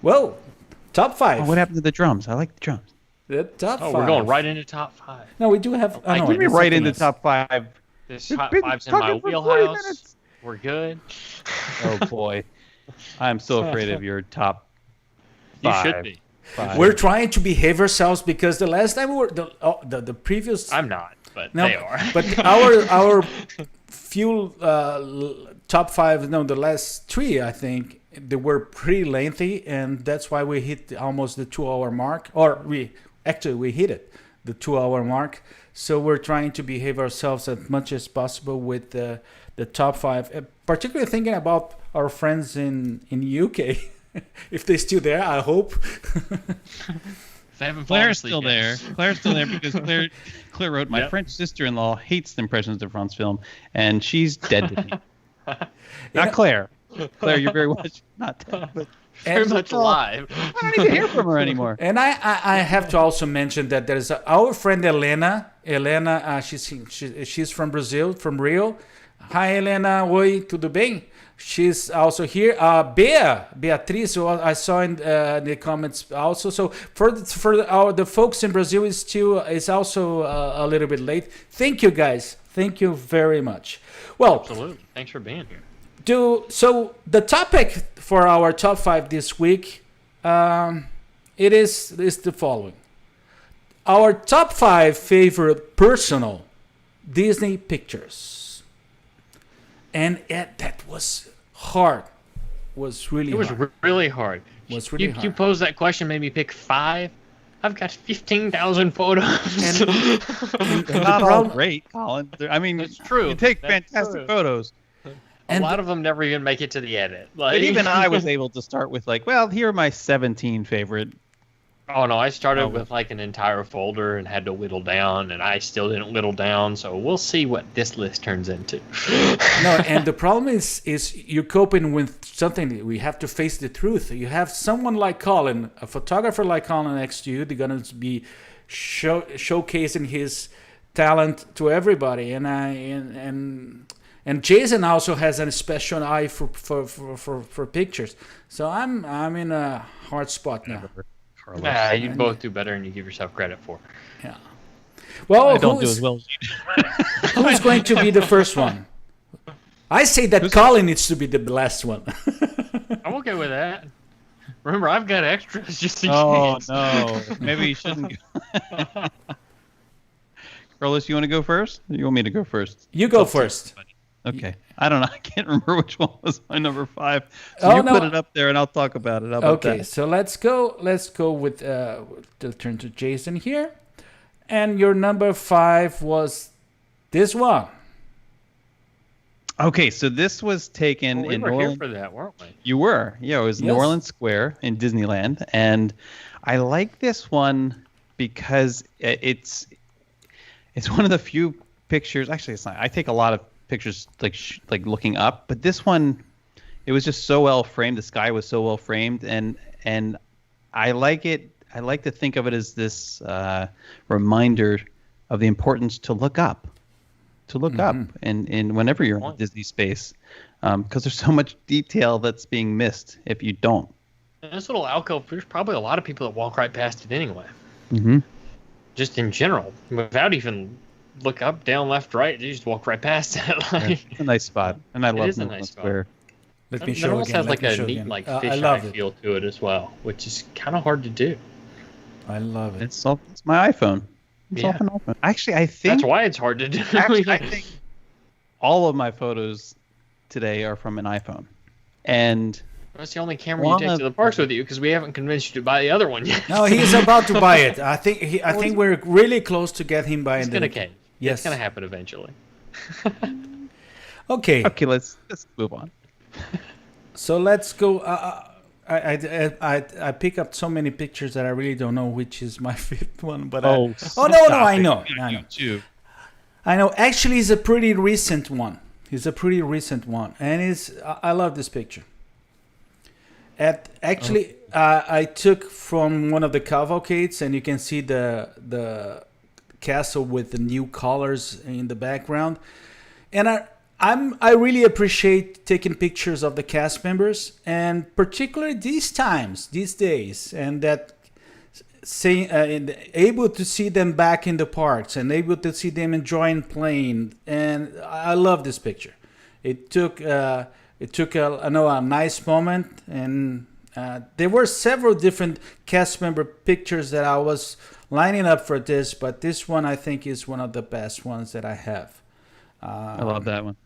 Well, top 5.
Oh, what happened to the drums? I like the drums.
The top 5.
We're going right into top 5.
No, we do have.
I
What do you mean right into top 5?
This
We've
top
been
5's in my
talking for 40
wheelhouse.
minutes.
We're good.
Oh boy, I'm so afraid of your top
You
5.
should be.
We're trying to behave ourselves because the last time we were the previous.
I'm not, but
No,
they are.
but our few top 5, no, the last 3, I think they were pretty lengthy, and that's why we hit almost the 2-hour mark, or we hit it, the 2-hour mark. So we're trying to behave ourselves as much as possible with the top 5, particularly thinking about our friends in UK. If they're still there, I hope.
They haven't fallen
Claire's
asleep
still
yet.
there. Claire's still there because Claire wrote, my
Yep.
French sister-in-law hates the Impressions de France film, and she's dead to me. Not Claire. Claire, you're very much not dead, but
Very much alive.
I don't even hear from her anymore.
And I have to also mention that there's our friend Helena. Helena, she's from Brazil, from Rio. Hi, Helena. Oi, tudo bem? She's also here. Beatriz, who I saw in the comments also. So for the folks in Brazil is also a little bit late. Thank you guys. Thank you very much. Well,
Absolutely. Thanks for being here.
So the topic for our top 5 this week, it is the following: our top 5 favorite personal Disney pictures, and that was hard. Was really
It was
hard.
really hard.
Was really hard.
You posed that question, made me pick 5. I've got 15,000 photos.
And
They're not all great, Colin. I mean,
It's true.
You take
That's
fantastic
true.
photos.
A lot of them never even make it to the edit. Like,
But even I was able to start with well, here are my 17 favorite.
Oh no, I started with like an entire folder and had to whittle down, and I still didn't whittle down. So we'll see what this list turns into.
No, and the problem is you're coping with something that we have to face the truth. You have someone like Colin, a photographer like Colin next to you. They're gonna be showcasing his talent to everybody, and Jason also has a special eye for pictures. So I'm in a hard spot now.
Nah, you both do better than you give yourself credit for.
Yeah. Well,
I don't do as well as you do.
who's going to be the first one? I say that Colin needs to be the last one.
I'm okay with that. Remember, I've got extras just in
Oh,
case.
no. Maybe you shouldn't go. Carlos, you want to go first? Or you want me to go first?
You go first.
Okay. I don't know. I can't remember which one was my number 5. So
Oh,
you
no.
put it up there, and I'll talk about it. How about
Okay,
that?
so let's go with the turn to Jason here. And your number 5 was this one.
Okay, so this was taken
Well, we
in
were
New
here
Orleans.
for that, weren't we?
You were. Yeah, it was New
Yes.
Orleans Square in Disneyland. And I like this one because it's one of the few pictures. Actually, it's not. I take a lot of pictures like looking up, but this one, it was just so well framed. The sky was so well framed, and I like it. I like to think of it as this reminder of the importance to look up, and whenever you're in Disney space, because there's so much detail that's being missed if you don't.
And this little alcove, there's probably a lot of people that walk right past it anyway.
Mm-hmm.
Just in general, without even look up, down, left, right. You just walk right past it. Like,
It's a nice spot, and I love
is a
New
nice
Orleans
spot.
Square.
Let
It
me show
almost
again.
has
let
like
me
a
show
neat
again.
like
I
fish eye
love it.
feel to it as well, which is kind of hard to do.
I love it.
It's my iPhone. It's
Yeah.
off an iPhone. Actually, I think
That's why it's hard to do.
actually, I think all of my photos today are from an iPhone, and
That's the only camera you
One
take
of-
to the parks with you because we haven't convinced you to buy the other one yet.
No, he's about to buy it. I think we're really close to get him buying
It's gonna
it.
cave.
Yes.
It's gonna happen eventually.
Okay.
okay, let's move on.
So let's go. I pick up so many pictures that I really don't know which is my fifth one. But no, I
stop
know.
it.
I know.
YouTube.
I know. Actually, it's a pretty recent one. And I love this picture. I took from one of the cavalcades, and you can see the castle with the new colors in the background. And I really appreciate taking pictures of the cast members, and particularly these days, and that and able to see them back in the parks and able to see them enjoying playing. And I love this picture. It took a nice moment, and there were several different cast member pictures that I was lining up for this, but this one I think is one of the best ones that I have.
I love that one.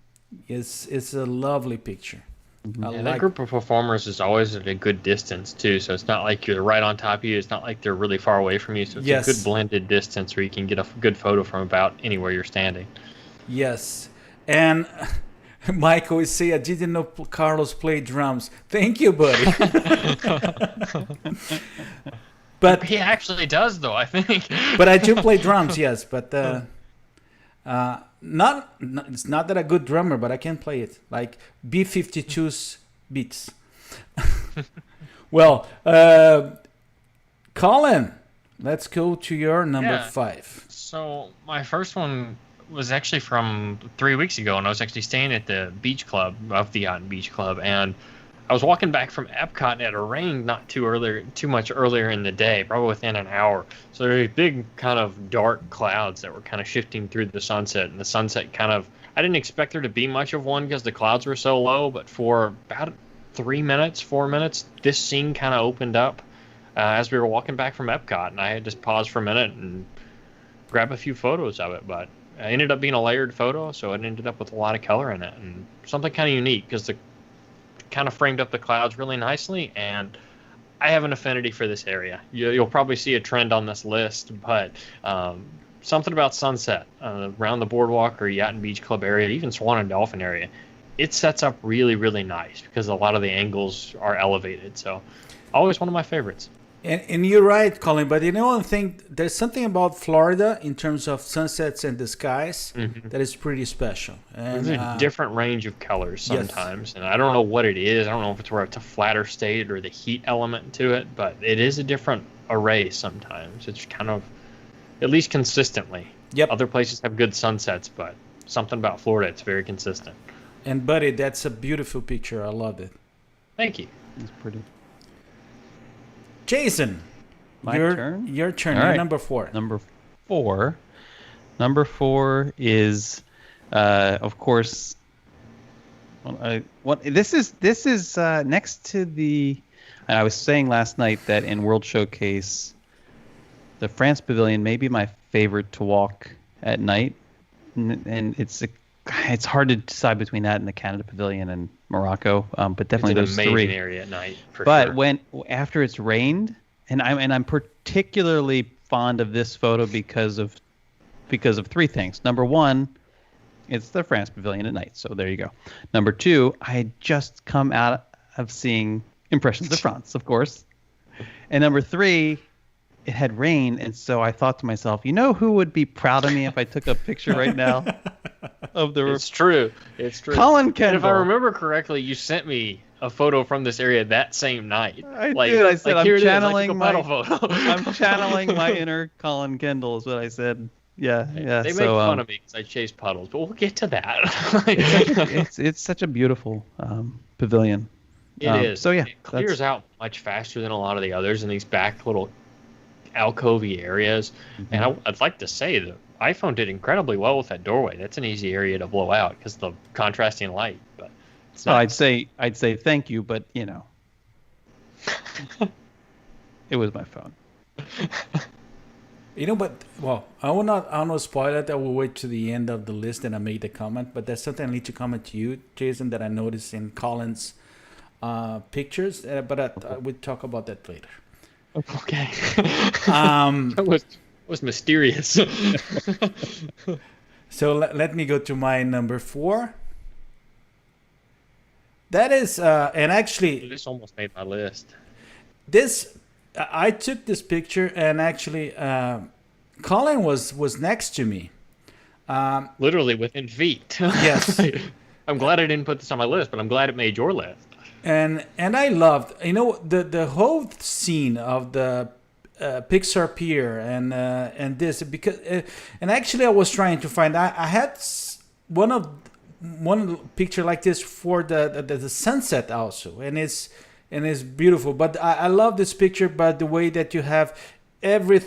It's a lovely picture.
And that group of performers is always at a good distance too, so it's not like you're right on top of you. It's not like they're really far away from you. So it's a good blended distance where you can get a good photo from about anywhere you're standing.
Yes, and Michael is saying, "I didn't know Carlos played drums." Thank you, buddy. But
he actually does, though, I think.
But I do play drums, yes. But it's not that a good drummer, but I can play it like B-52's beats. Well, Collin, let's go to your number 5.
So my first one was actually from 3 weeks ago, and I was actually staying at the beach club of the Yacht and Beach Club, and I was walking back from Epcot, and it had rained not too much earlier in the day, probably within an hour. So there were big kind of dark clouds that were kind of shifting through the sunset, and the sunset I didn't expect there to be much of one because the clouds were so low, but for about 4 minutes, this scene kind of opened up as we were walking back from Epcot, and I had to pause for a minute and grab a few photos of it, but it ended up being a layered photo, so it ended up with a lot of color in it, and something kind of unique because the kind of framed up the clouds really nicely, and I have an affinity for this area. You'll probably see a trend on this list, but something about sunset around the boardwalk or Yacht and Beach Club area, even Swan and Dolphin area, it sets up really, really nice because a lot of the angles are elevated. So always one of my favorites.
And you're right, Collin, but I think there's something about Florida in terms of sunsets and the skies that is pretty special. And
there's a different range of colors sometimes, and I don't know what it is. I don't know if it's where it's a flatter state or the heat element to it, but it is a different array sometimes. It's kind of, at least consistently.
Yep.
Other places have good sunsets, but something about Florida, it's very consistent.
And buddy, that's a beautiful picture. I love it.
Thank you.
It's pretty.
Jason, your turn. Your turn. You're number 4.
Number 4 is, of course. This is next to the. I was saying last night that in World Showcase, the France Pavilion may be my favorite to walk at night, and it's hard to decide between that and the Canada Pavilion and Morocco, but definitely those three.
It's an amazing area at night,
but after it's rained, and I'm particularly fond of this photo because of 3 things. Number 1, it's the France Pavilion at night, so there you go. Number 2, I had just come out of seeing Impressions of France, of course, and number 3, it had rained, and so I thought to myself, who would be proud of me if I took a picture right now of the.
It's true.
Collin Kendall.
And if I remember correctly, you sent me a photo from this area that same night.
I did. I said I'm channeling
I'm
channeling my inner Collin Kendall. Is what I said. Yeah.
They make fun of me because I chase puddles, but we'll get to that.
it's such a beautiful pavilion.
It is.
So yeah,
it clears out much faster than a lot of the others in these back little alcovey areas, and I'd like to say the iPhone did incredibly well with that doorway. That's an easy area to blow out because the contrasting light. But it's not.
I'd say thank you, but it was my phone.
I will not spoil it. I will wait to the end of the list and I make the comment. But there's something I need to comment to you, Jason, that I noticed in Collin's pictures. But we'll talk about that later.
Okay. That was mysterious.
So let me go to my number 4. That is, and actually,
this almost made my list.
I took this picture, and actually, Collin was next to me.
Literally within feet.
Yes.
I'm glad I didn't put this on my list, but I'm glad it made your list.
And I loved, the whole scene of the Pixar Pier and this, because and actually I was trying to find. I had one of one picture like this for the sunset also, and it's beautiful. But I love this picture, but the way that you have every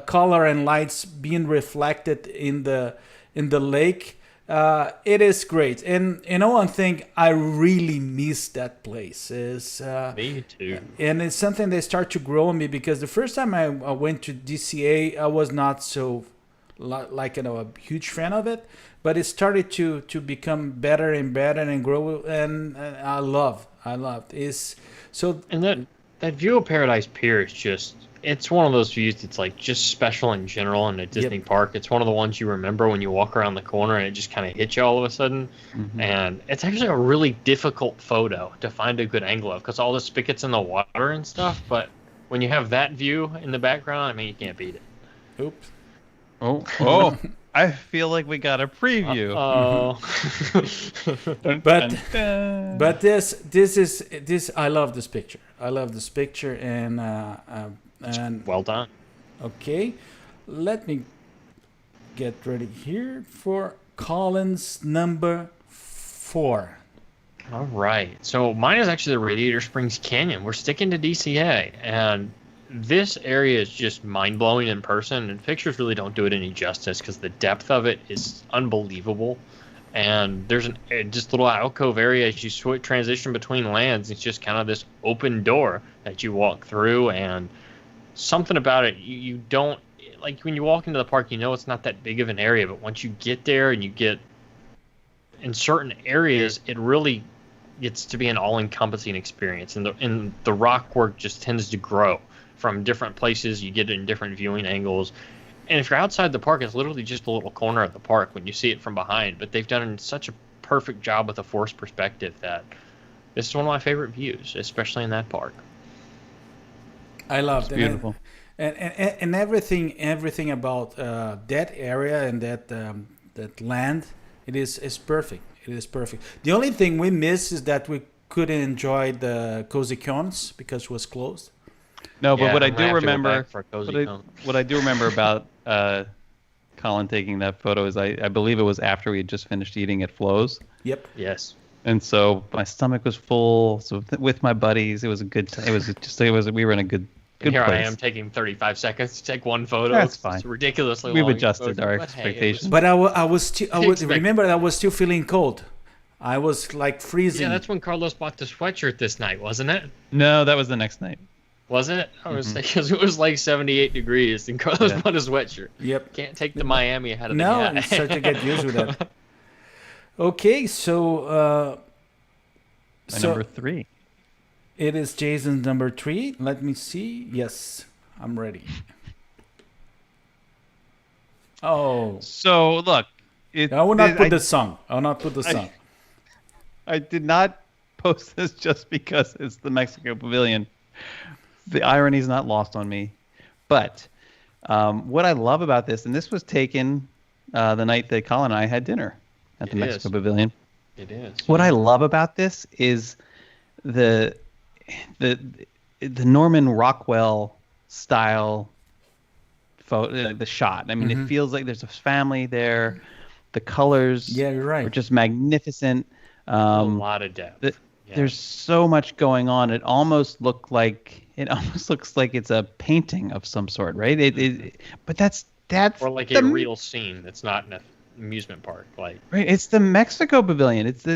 color and lights being reflected in the lake, it is great. And one thing I really miss that place is
Me too.
and it's something that start to grow on me, because the first time I went to DCA, I was not so like a huge fan of it, but it started to become better and better and grow, and I love is so.
And that view of Paradise Pier is just, it's one of those views that's like just special in general in a Disney park. It's one of the ones you remember when you walk around the corner and it just kind of hits you all of a sudden. And it's actually a really difficult photo to find a good angle of, because all the spigots in the water and stuff. But when you have that view in the background, I mean, you can't beat it.
Oops.
Oh, I feel like we got a preview.
But this I love this picture. I love this picture, and
well done.
Okay, let me get ready here for Collin's number 4.
All right. So mine is actually the Radiator Springs Canyon. We're sticking to DCA, and this area is just mind-blowing in person, and pictures really don't do it any justice because the depth of it is unbelievable. And there's just little alcove area as you transition between lands. It's just kind of this open door that you walk through, and something about it, you don't, like when you walk into the park, you know it's not that big of an area, but once you get there and you get in certain areas, it really gets to be an all-encompassing experience, and the rock work just tends to grow from different places. You get it in different viewing angles, and if you're outside the park, it's literally just a little corner of the park when you see it from behind. But they've done such a perfect job with a forced perspective that this is one of my favorite views, especially in that park.
I love it.
Beautiful.
And everything about that area and that land, it is perfect. It is perfect. The only thing we miss is that we couldn't enjoy the Cozy Cones because it was closed.
No, but
Yeah,
what I
I'm gonna
do
have to go
remember,
back for a Cozy Cone.
what I do remember about Collin taking that photo is I believe it was after we had just finished eating at Flo's.
Yep.
Yes.
And so my stomach was full. So with my buddies, it was a good. We were in a good
And here
place.
I am taking 35 seconds to take one photo.
That's fine.
It's ridiculously
We've
long
adjusted
exposure,
our
but hey, it was-
expectations.
But I was still.
Expected.
Remember, I was still feeling cold. I was like freezing.
Yeah, that's when Carlos bought the sweatshirt this night, wasn't it?
No, that was the next night.
Was it? I was because it was like 78 degrees, and Carlos bought a sweatshirt.
Yep.
Can't take the Miami ahead of
No,
the
you start to get used with that. Okay, so
My number 3.
it is Jason's number 3. Let me see. Yes, I'm ready. Oh,
So look,
I will not put the song. I will not put the song.
I did not post this just because it's the Mexico Pavilion. The irony is not lost on me. But what I love about this, and this was taken the night that Collin and I had dinner at the Mexico Pavilion.
It is.
What I love about this is the Norman Rockwell style photo, the shot. I mean, it feels like there's a family there. The colors,
Yeah, you're right.
are just magnificent.
A lot of depth.
There's so much going on. It almost looks like it's a painting of some sort, right? But that's
Or like a real scene that's not in an amusement park. Like
right. It's the Mexico Pavilion. It's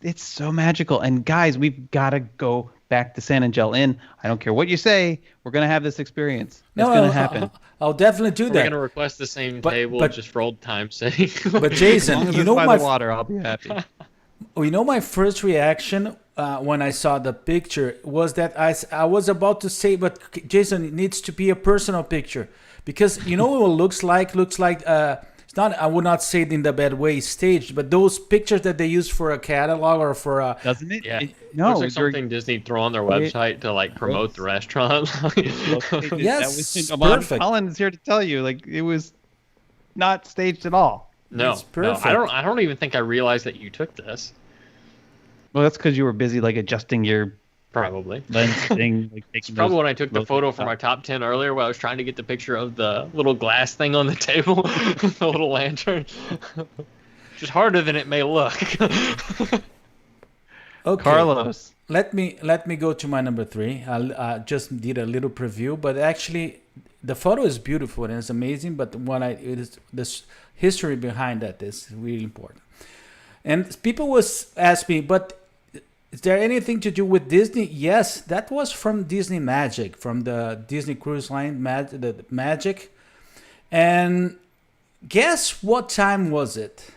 it's so magical. And guys, we've got to go back to San Angel Inn. I don't care what you say. We're gonna have this experience. It's gonna happen.
I'll definitely do
we're
that.
gonna request the same
But-
table
but-
just for old time's sake.
But
As
Jason,
long as
you
it's
know
by the
my
water, I'll be happy.
my first reaction when I saw the picture was that I was about to say, but Jason, it needs to be a personal picture, because you know what it looks like it's not, I would not say it in the bad way, staged, but those pictures that they use for a catalog or for a
Doesn't it?
Yeah.
No,
Looks like something Disney throw on their website to like promote the restaurant.
Yes,
Well,
perfect.
Collin is here to tell you, like, it was not staged at all.
No,
It's
no,
perfect.
I don't even think I realized that you took this.
Well, that's because you were busy, like, adjusting your
Probably.
lens thing. Like,
It's probably when I took the photo from our top 10 earlier where I was trying to get the picture of the little glass thing on the table, the little lantern. just harder than it may look.
Okay.
Carlos.
Let me go to my number 3. I just did a little preview, but actually, the photo is beautiful and it's amazing. But this history behind that is really important. And people was ask me, but is there anything to do with Disney? Yes, that was from Disney Magic, from the Disney Cruise Line the Magic. And guess what time was it?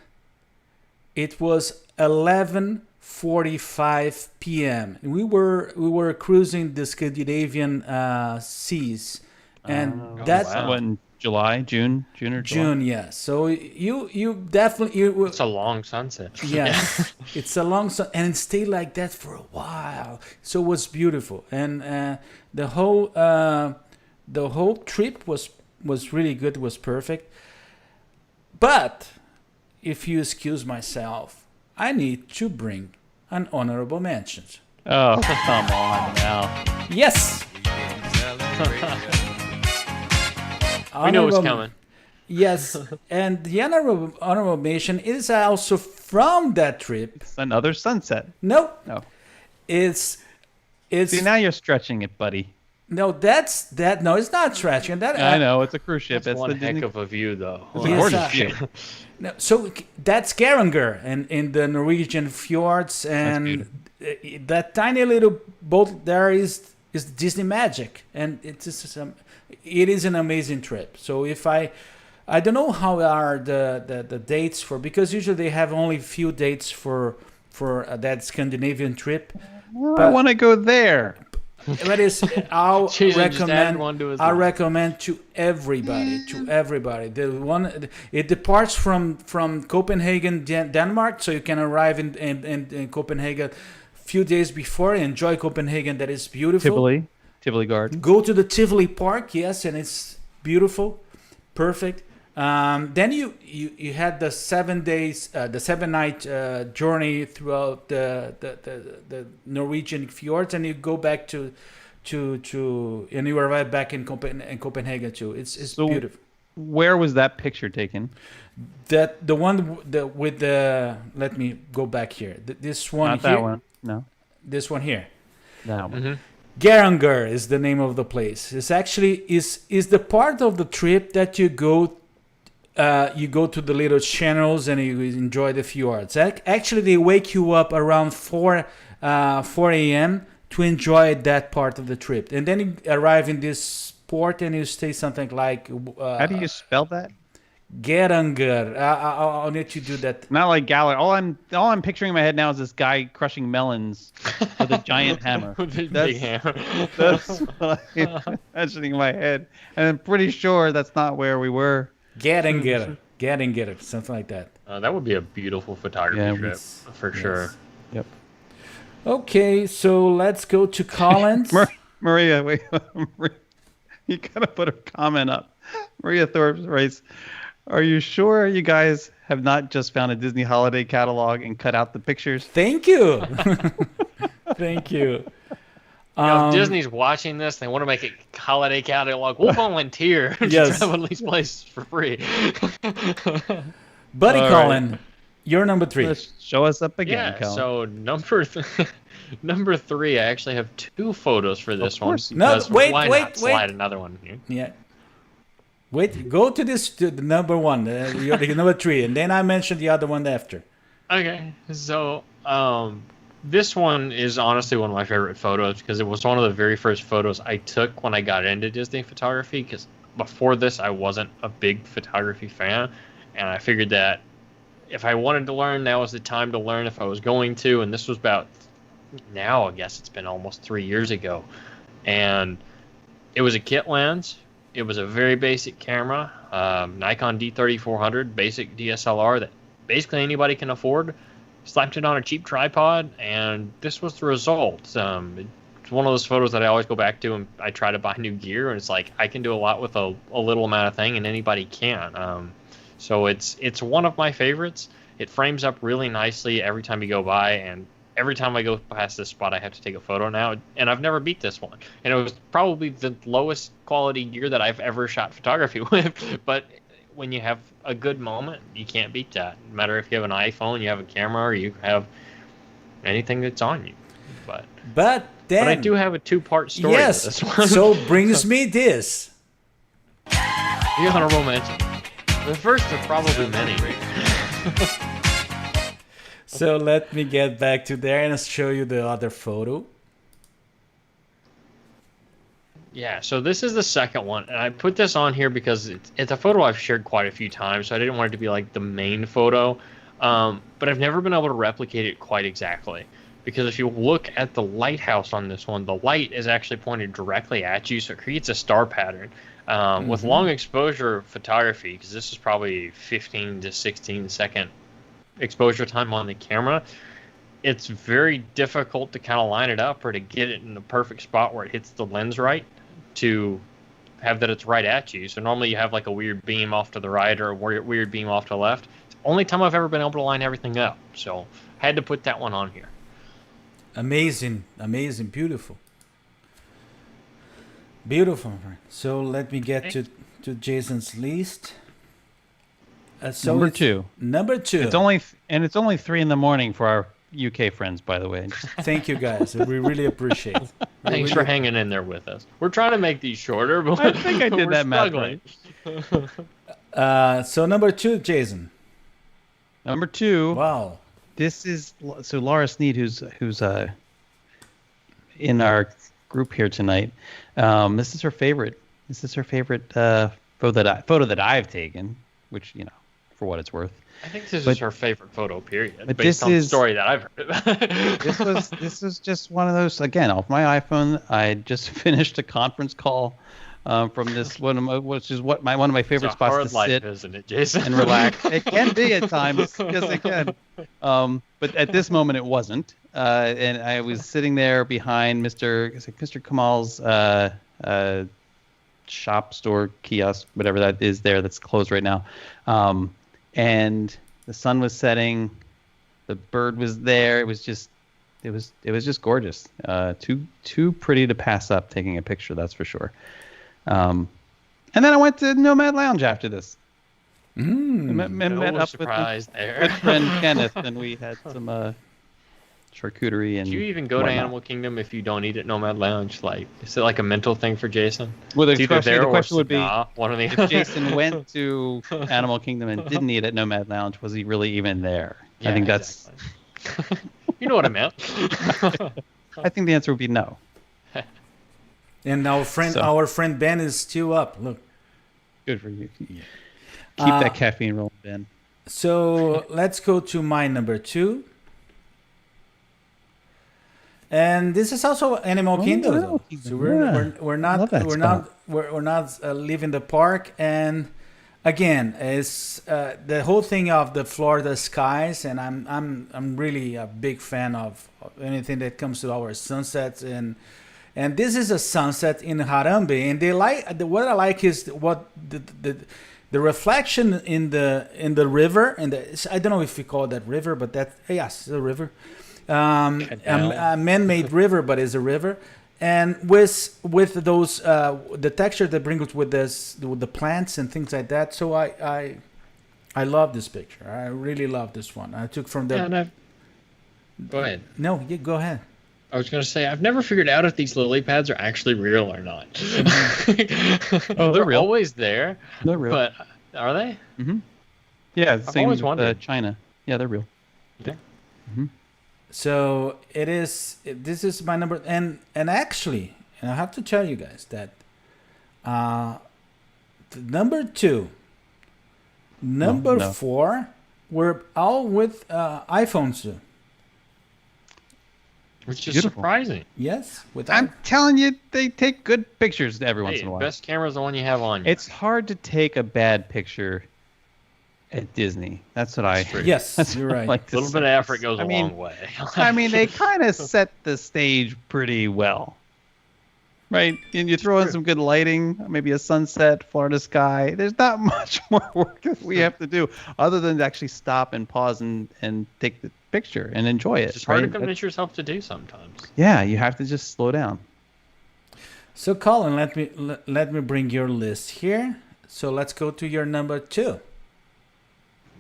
It was 11:45 p.m. We were cruising the Scandinavian seas, and that's
when July, June or July?
June. Yeah. So you definitely
It's a long sunset.
Yes, it's a long sun, and it stayed like that for a while. So it was beautiful, and the whole trip was really good. Was perfect. But if you excuse myself, I need to bring an honorable mention.
Oh, come on now.
Yes.
We know what's coming.
Yes, and the honorable mention is also from that trip.
It's another sunset.
No.
See, now you're stretching it, buddy.
No, that's that. No, it's not stretching. That
I know it's a cruise ship.
That's
It's
one
the
heck
Disney...
of a view, though.
Gorgeous view.
No, so that's Geiranger and in the Norwegian fjords, and that tiny little boat there is Disney Magic, and it is an amazing trip. So if I don't know how are the dates for, because usually they have only few dates for that Scandinavian trip.
I want to go there.
But I'll recommend to everybody. The one, it departs from Copenhagen, Denmark, so you can arrive in Copenhagen a few days before and enjoy Copenhagen. That is beautiful.
Tivoli Garden.
Go to the Tivoli Park, yes, and it's beautiful, perfect. Then you had the 7 days, the 7-night journey throughout the Norwegian fjords, and you go back to and you arrive back in Copenhagen too. It's so beautiful.
Where was that picture taken?
The one with the. Let me go back here. This one.
Not
here.
that one. No.
This one here.
That one.
Mm-hmm.
Geiranger is the name of the place. It's actually is the part of the trip that you go to the little channels and you enjoy the fjords. Actually, they wake you up around 4 a.m. to enjoy that part of the trip, and then you arrive in this port and you stay something like.
How do you spell that?
Geiranger. I'll need to do that.
Not like Galler. All I'm picturing in my head now is this guy crushing melons with a giant hammer.
With a big hammer.
That's what I'm imagining in my head, and I'm pretty sure that's not where we were.
Geiranger, something like that.
That would be a beautiful photography trip for sure.
Yep.
Okay, so let's go to Collins.
Maria, wait. You gotta put a comment up. Maria Thorpe writes, "Are you sure you guys have not just found a Disney holiday catalog and cut out the pictures?"
Thank you. Thank you.
If Disney's watching this, they want to make a holiday catalog. We'll volunteer to travel these places for free.
Buddy Colin, you're number 3.
Let's show us up again,
Yeah,
Colin.
so number 3, I actually have 2 photos for this one.
No, wait.
Slide another one here.
Yeah. Wait, go to the number 1, you're the number 3, and then I mentioned the other one after.
Okay, so this one is honestly one of my favorite photos because it was one of the very first photos I took when I got into Disney photography, because before this I wasn't a big photography fan, and I figured that if I wanted to learn, now was the time to learn if I was going to, and this was about, now I guess it's been almost 3 years ago, and it was a kit lens. It was a very basic camera, Nikon D3400 basic DSLR that basically anybody can afford. Slapped it on a cheap tripod, and this was the result. It's one of those photos that I always go back to, and I try to buy new gear, and it's like I can do a lot with a little amount of thing, and anybody can. So it's one of my favorites. It frames up really nicely every time you go by, and every time I go past this spot, I have to take a photo now, and I've never beat this one. And it was probably the lowest quality gear that I've ever shot photography with, but when you have a good moment, you can't beat that. No matter if you have an iPhone, you have a camera, or you have anything that's on you. But I do have a 2-part story.
Yes.
To this one.
So brings me this.
The honorable mention. The first of probably many.
So let me get back to there and show you the other photo.
Yeah, so this is the second one, and I put this on here because it's a photo I've shared quite a few times, so I didn't want it to be like the main photo, but I've never been able to replicate it quite exactly, because if you look at the lighthouse on this one, the light is actually pointed directly at you, so it creates a star pattern. With long exposure photography, because this is probably 15 to 16 second exposure time on the camera, it's very difficult to kind of line it up or to get it in the perfect spot where it hits the lens right to have that it's right at you. So normally you have like a weird beam off to the right or a weird beam off to the left. It's the only time I've ever been able to line everything up. So I had to put that one on here.
Amazing, amazing, beautiful. Beautiful. So let me get to Jason's list. So
number 2.
Number 2.
It's only 3 in the morning for our UK friends, by the way.
Thank you, guys. We really appreciate it.
Thanks for hanging in there with us. We're trying to make these shorter, but
I think I did that math right.
So number 2, Jason.
Number 2.
Wow.
This is so Laura Sneed, who's in our group here tonight. This is her favorite. This is her favorite photo that I've taken, which, you know, for what it's worth.
I think this is her favorite photo, period.
But
based on the story that I've heard.
This was just one of those, again, off my iPhone. I just finished a conference call from this one of my favorite spots to
life,
sit,
isn't it, Jason?
and relax. It can be at times, yes, it can. But at this moment, it wasn't. And I was sitting there behind Mr. Kamal's shop, store, kiosk, whatever that is there that's closed right now. And the sun was setting, the bird was there. It was just gorgeous. Too pretty to pass up taking a picture, that's for sure. And then I went to Nomad Lounge after this. Met up with my good friend Kenneth, and we had some charcuterie and.
Do you even go to Animal Kingdom if you don't eat at Nomad Lounge? Like, is it like a mental thing for Jason?
Well, the question would be,
one of the
if Jason went to Animal Kingdom and didn't eat at Nomad Lounge, was he really even there?
Yeah,
I think that's.
Exactly. You know what I meant.
I think the answer would be no.
And our friend Ben is still up. Look.
Good for you. Keep that caffeine rolling, Ben.
So let's go to my number 2. And this is also Animal Kingdom. So we're not leaving the park. And again, it's the whole thing of the Florida skies, and I'm really a big fan of anything that comes to our sunsets, and this is a sunset in Harambe, and what I like is what the reflection in the river, and I don't know if we call that river, but it's a river. A man-made river, but it's a river, and with those the texture that brings with the plants and things like that. So I love this picture. I really love this one. I took from the.
Go ahead.
No, go ahead.
I was going to say, I've never figured out if these lily pads are actually real or not. They're
real.
Always there.
They're real.
But are they?
Mm-hmm. Yeah,
I've always wondered.
China. Yeah, they're real.
Okay.
Mm-hmm.
So this is my number, and actually, and I have to tell you guys that number 2, number 4, we're all with iPhones too.
Which is surprising.
Yes.
I'm telling you, they take good pictures every once in a while.
Best camera is the one you have on you.
It's hard to take a bad picture at Disney. That's what I.
Yes, you're right.
A little bit of effort goes a long way.
I mean, they kind of set the stage pretty well, right? And you throw in some good lighting, maybe a sunset, Florida sky. There's not much more work that we have to do other than actually stop and pause and take the picture and enjoy it.
It's hard to convince yourself to do sometimes.
Yeah, you have to just slow down.
So, Collin, let me bring your list here. So let's go to your number 2.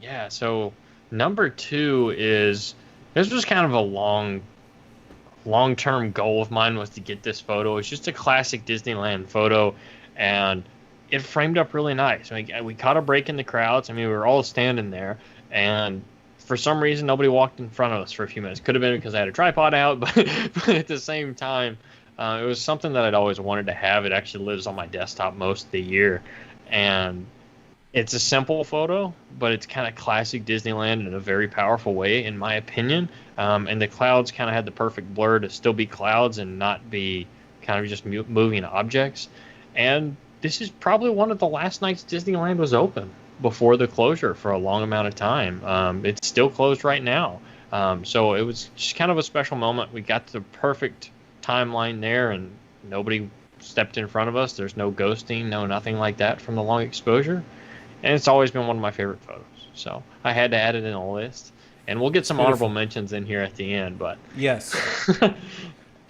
Yeah, so number 2 is, this was kind of a long-term goal of mine, was to get this photo. It's just a classic Disneyland photo, and it framed up really nice. We caught a break in the crowds. I mean, we were all standing there, and for some reason, nobody walked in front of us for a few minutes. Could have been because I had a tripod out, but at the same time, it was something that I'd always wanted to have. It actually lives on my desktop most of the year, and it's a simple photo, but it's kind of classic Disneyland in a very powerful way, in my opinion. And the clouds kind of had the perfect blur to still be clouds and not be kind of just moving objects. And this is probably one of the last nights Disneyland was open before the closure for a long amount of time. It's still closed right now. So it was just kind of a special moment. We got the perfect timeline there, and nobody stepped in front of us. There's no ghosting, no nothing like that from the long exposure. And it's always been one of my favorite photos. So I had to add it in the list. And we'll get some honorable mentions in here at the end, but
yes.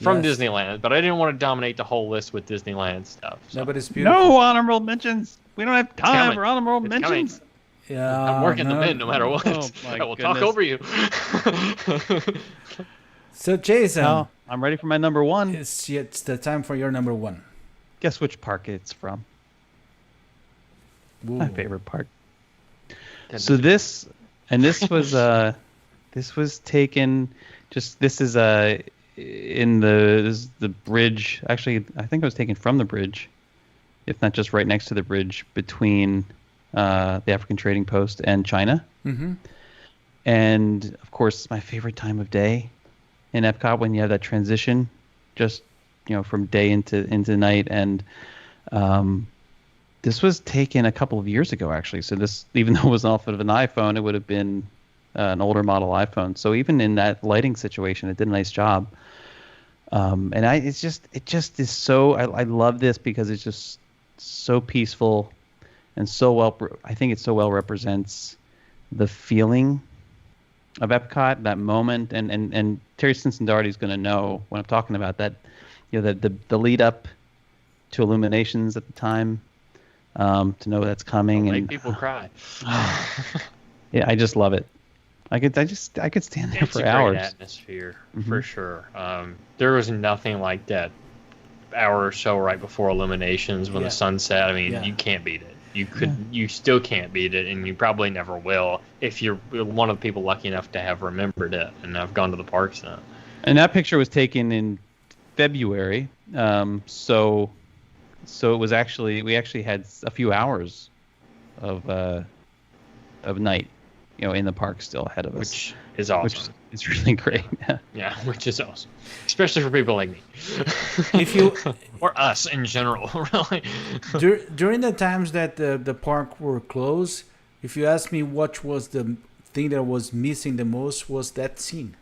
From Disneyland. But I didn't want to dominate the whole list with Disneyland stuff. So.
No, but it's beautiful.
No honorable mentions. We don't have time for honorable mentions.
Coming.
Yeah,
I'm working them in no matter what. I will talk over you.
So, Jason.
No, I'm ready for my number 1.
It's the time for your number 1.
Guess which park it's from.
Ooh.
My favorite park. So this was taken, this is in the bridge. Actually, I think it was taken from the bridge, if not just right next to the bridge between the African Trading Post and China.
Mm-hmm.
And of course, it's my favorite time of day in Epcot, when you have that transition, just from day into night. And this was taken a couple of years ago, actually. So this, even though it was off of an iPhone, it would have been an older model iPhone. So even in that lighting situation, it did a nice job. And it just is so. I love this because it's just so peaceful and so well. I think it so well represents the feeling of Epcot, that moment. And Terry Cincinnati is going to know when I'm talking about that. The lead up to Illuminations at the time. To know that's coming.
Make people cry.
Yeah, I just love it. I could stand there for hours.
It's a great atmosphere, for sure. There was nothing like that hour or so right before Illuminations when the sun set. I mean, you can't beat it. You still can't beat it, and you probably never will if you're one of the people lucky enough to have remembered it and have gone to the parks now.
And that picture was taken in February, so it was we actually had a few hours of night, in the park still ahead of us,
which is awesome.
It's really great.
Yeah, which is awesome, especially for people like me.
If you
or us in general, really.
During the times that the park were closed, if you ask me what was the thing that was missing the most, was that scene.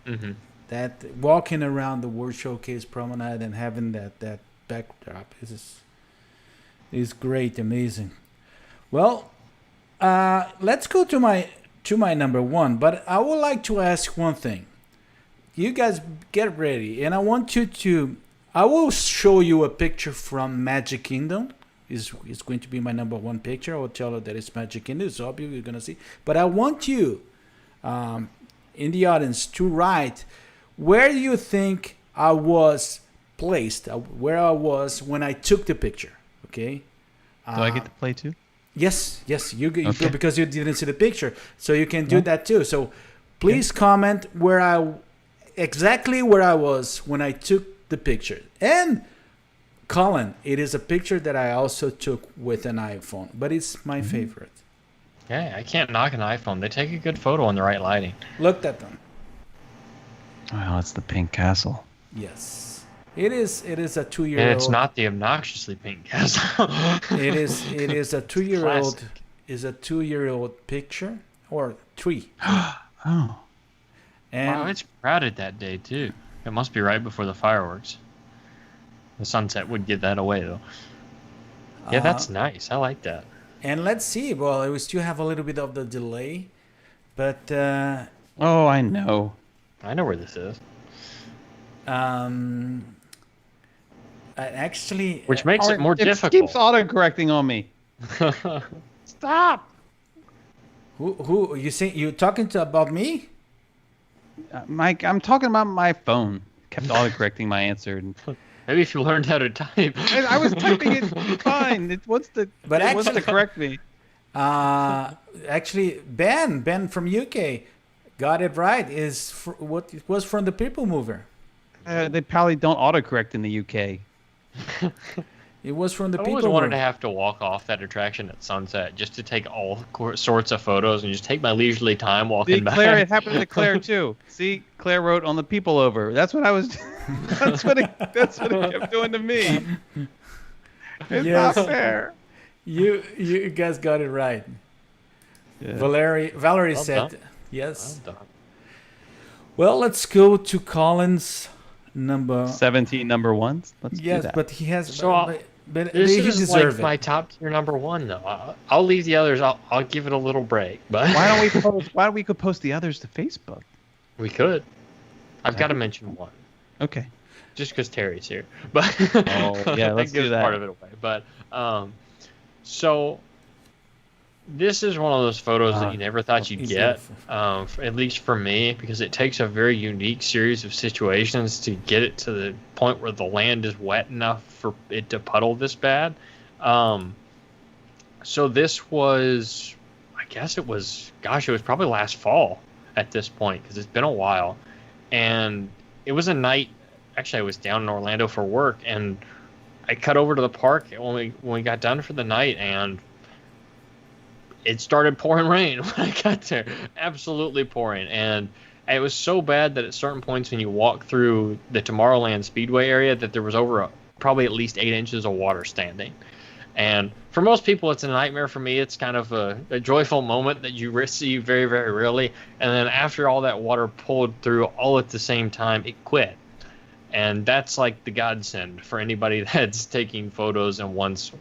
Mm-hmm.
That walking around the World Showcase Promenade and having that backdrop is great, amazing. Well, let's go to my number 1, but I would like to ask one thing. You guys get ready, and I will show you a picture from Magic Kingdom. It's going to be my number 1 picture. I will tell you that it's Magic Kingdom. It's obvious you're going to see. But I want you, in the audience, to write where you think I was placed, where I was when I took the picture. Okay?
Do I get to play too?
Yes, you okay. Because you didn't see the picture, so you can do that too. So please comment exactly where I was when I took the picture. And Collin, it is a picture that I also took with an iPhone, but it's my favorite.
Yeah, I can't knock an iPhone. They take a good photo in the right lighting.
Looked at them.
Well, it's the Pink Castle.
Yes. It is a 2-year-old.
And it's not the obnoxiously pink castle.
It is a 2-year-old. Is a 2-year-old picture or 3.
Oh.
And
wow, it's crowded that day too. It must be right before the fireworks. The sunset would give that away though. Yeah, that's nice. I like that.
And let's see. Well, we still have a little bit of the delay, but
oh, I know.
I know where this is.
Actually,
which makes it more
It
difficult.
keeps auto-correcting on me. Stop.
Who you say you talking to about me?
Mike, I'm talking about my phone. Kept autocorrecting my answer.
Maybe if you learned how to type.
I was typing it fine. It wants to correct me.
Actually, Ben from UK got it right. What it was from the People Mover.
They probably don't autocorrect in the UK.
It was from the
I
People
always wanted
Mover.
to have to walk off that attraction at sunset just to take all sorts of photos and just take my leisurely time walking back.
Claire, it happened to Claire too. See, Claire wrote on the People Over. That's what I was. That's what it kept doing to me. It's not fair.
You guys got it right.
Yeah.
Valerie
Well
said
done.
yes.
Well done.
Well, let's go to Collin's number
17 number ones. Let's do
Yes,
that.
but he has.
So
but
This
he
is
deserves
like my top tier number one, though. I'll leave the others. I'll give it a little break, but
Why don't we could post the others to Facebook?
we could. I've got to mention one,
Okay.
just because Terry's here. But
Yeah, let's
gives
do that.
part of it away. But so this is one of those photos that you never thought you'd get, at least for me, because it takes a very unique series of situations to get it to the point where the land is wet enough for it to puddle this bad. So this was, I guess it was probably last fall at this point, because it's been a while. And it was a night, actually I was down in Orlando for work, and I cut over to the park when we got done for the night, and it started pouring rain when I got there. Absolutely pouring. And it was so bad that at certain points when you walk through the Tomorrowland Speedway area that there was probably at least 8 inches of water standing. And for most people, it's a nightmare. For me, it's kind of a joyful moment that you see very, very rarely. And then after all that water pulled through all at the same time, it quit. And that's like the godsend for anybody that's taking photos and wants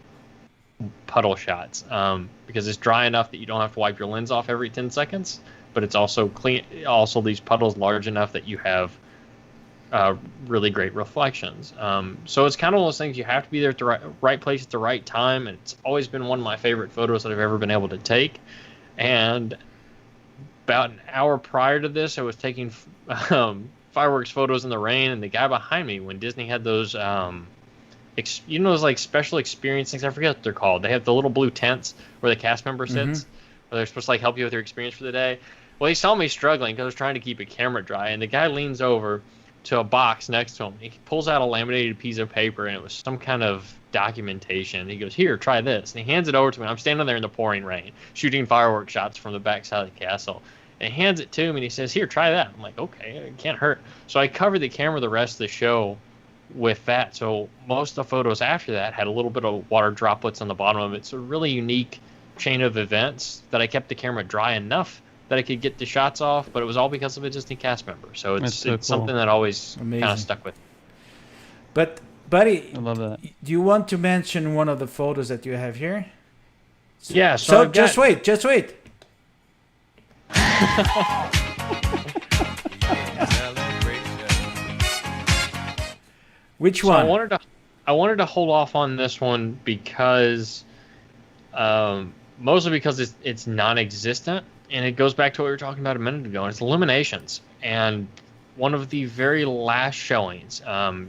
puddle shots, because it's dry enough that you don't have to wipe your lens off every 10 seconds, but it's also clean. Also, these puddles large enough that you have really great reflections. So it's kind of one of those things you have to be there at the right place at the right time. And it's always been one of my favorite photos that I've ever been able to take. And about an hour prior to this, I was taking fireworks photos in the rain, and the guy behind me, when Disney had those those like special experience things, I forget what they're called. They have the little blue tents where the cast member sits, where they're supposed to like help you with your experience for the day. Well, he saw me struggling because I was trying to keep a camera dry, and the guy leans over to a box next to him. He pulls out a laminated piece of paper, and it was some kind of documentation. He goes, "Here, try this," and he hands it over to me. I'm standing there in the pouring rain, shooting fireworks shots from the backside of the castle. And he hands it to me, and he says, "Here, try that." I'm like, "Okay, it can't hurt." So I covered the camera the rest of the show with that. So most of the photos after that had a little bit of water droplets on the bottom of it. It's a really unique chain of events that I kept the camera dry enough that I could get the shots off, but it was all because of a Disney cast member. So it's
cool.
something that always kind of stuck with me.
But buddy,
I love that.
do you want to mention one of the photos that you have here?
Yeah,
So
I've
just
got-
wait. Which
So
one?
I wanted to hold off on this one because, mostly because it's non-existent, and it goes back to what we were talking about a minute ago. And it's Illuminations, and one of the very last showings.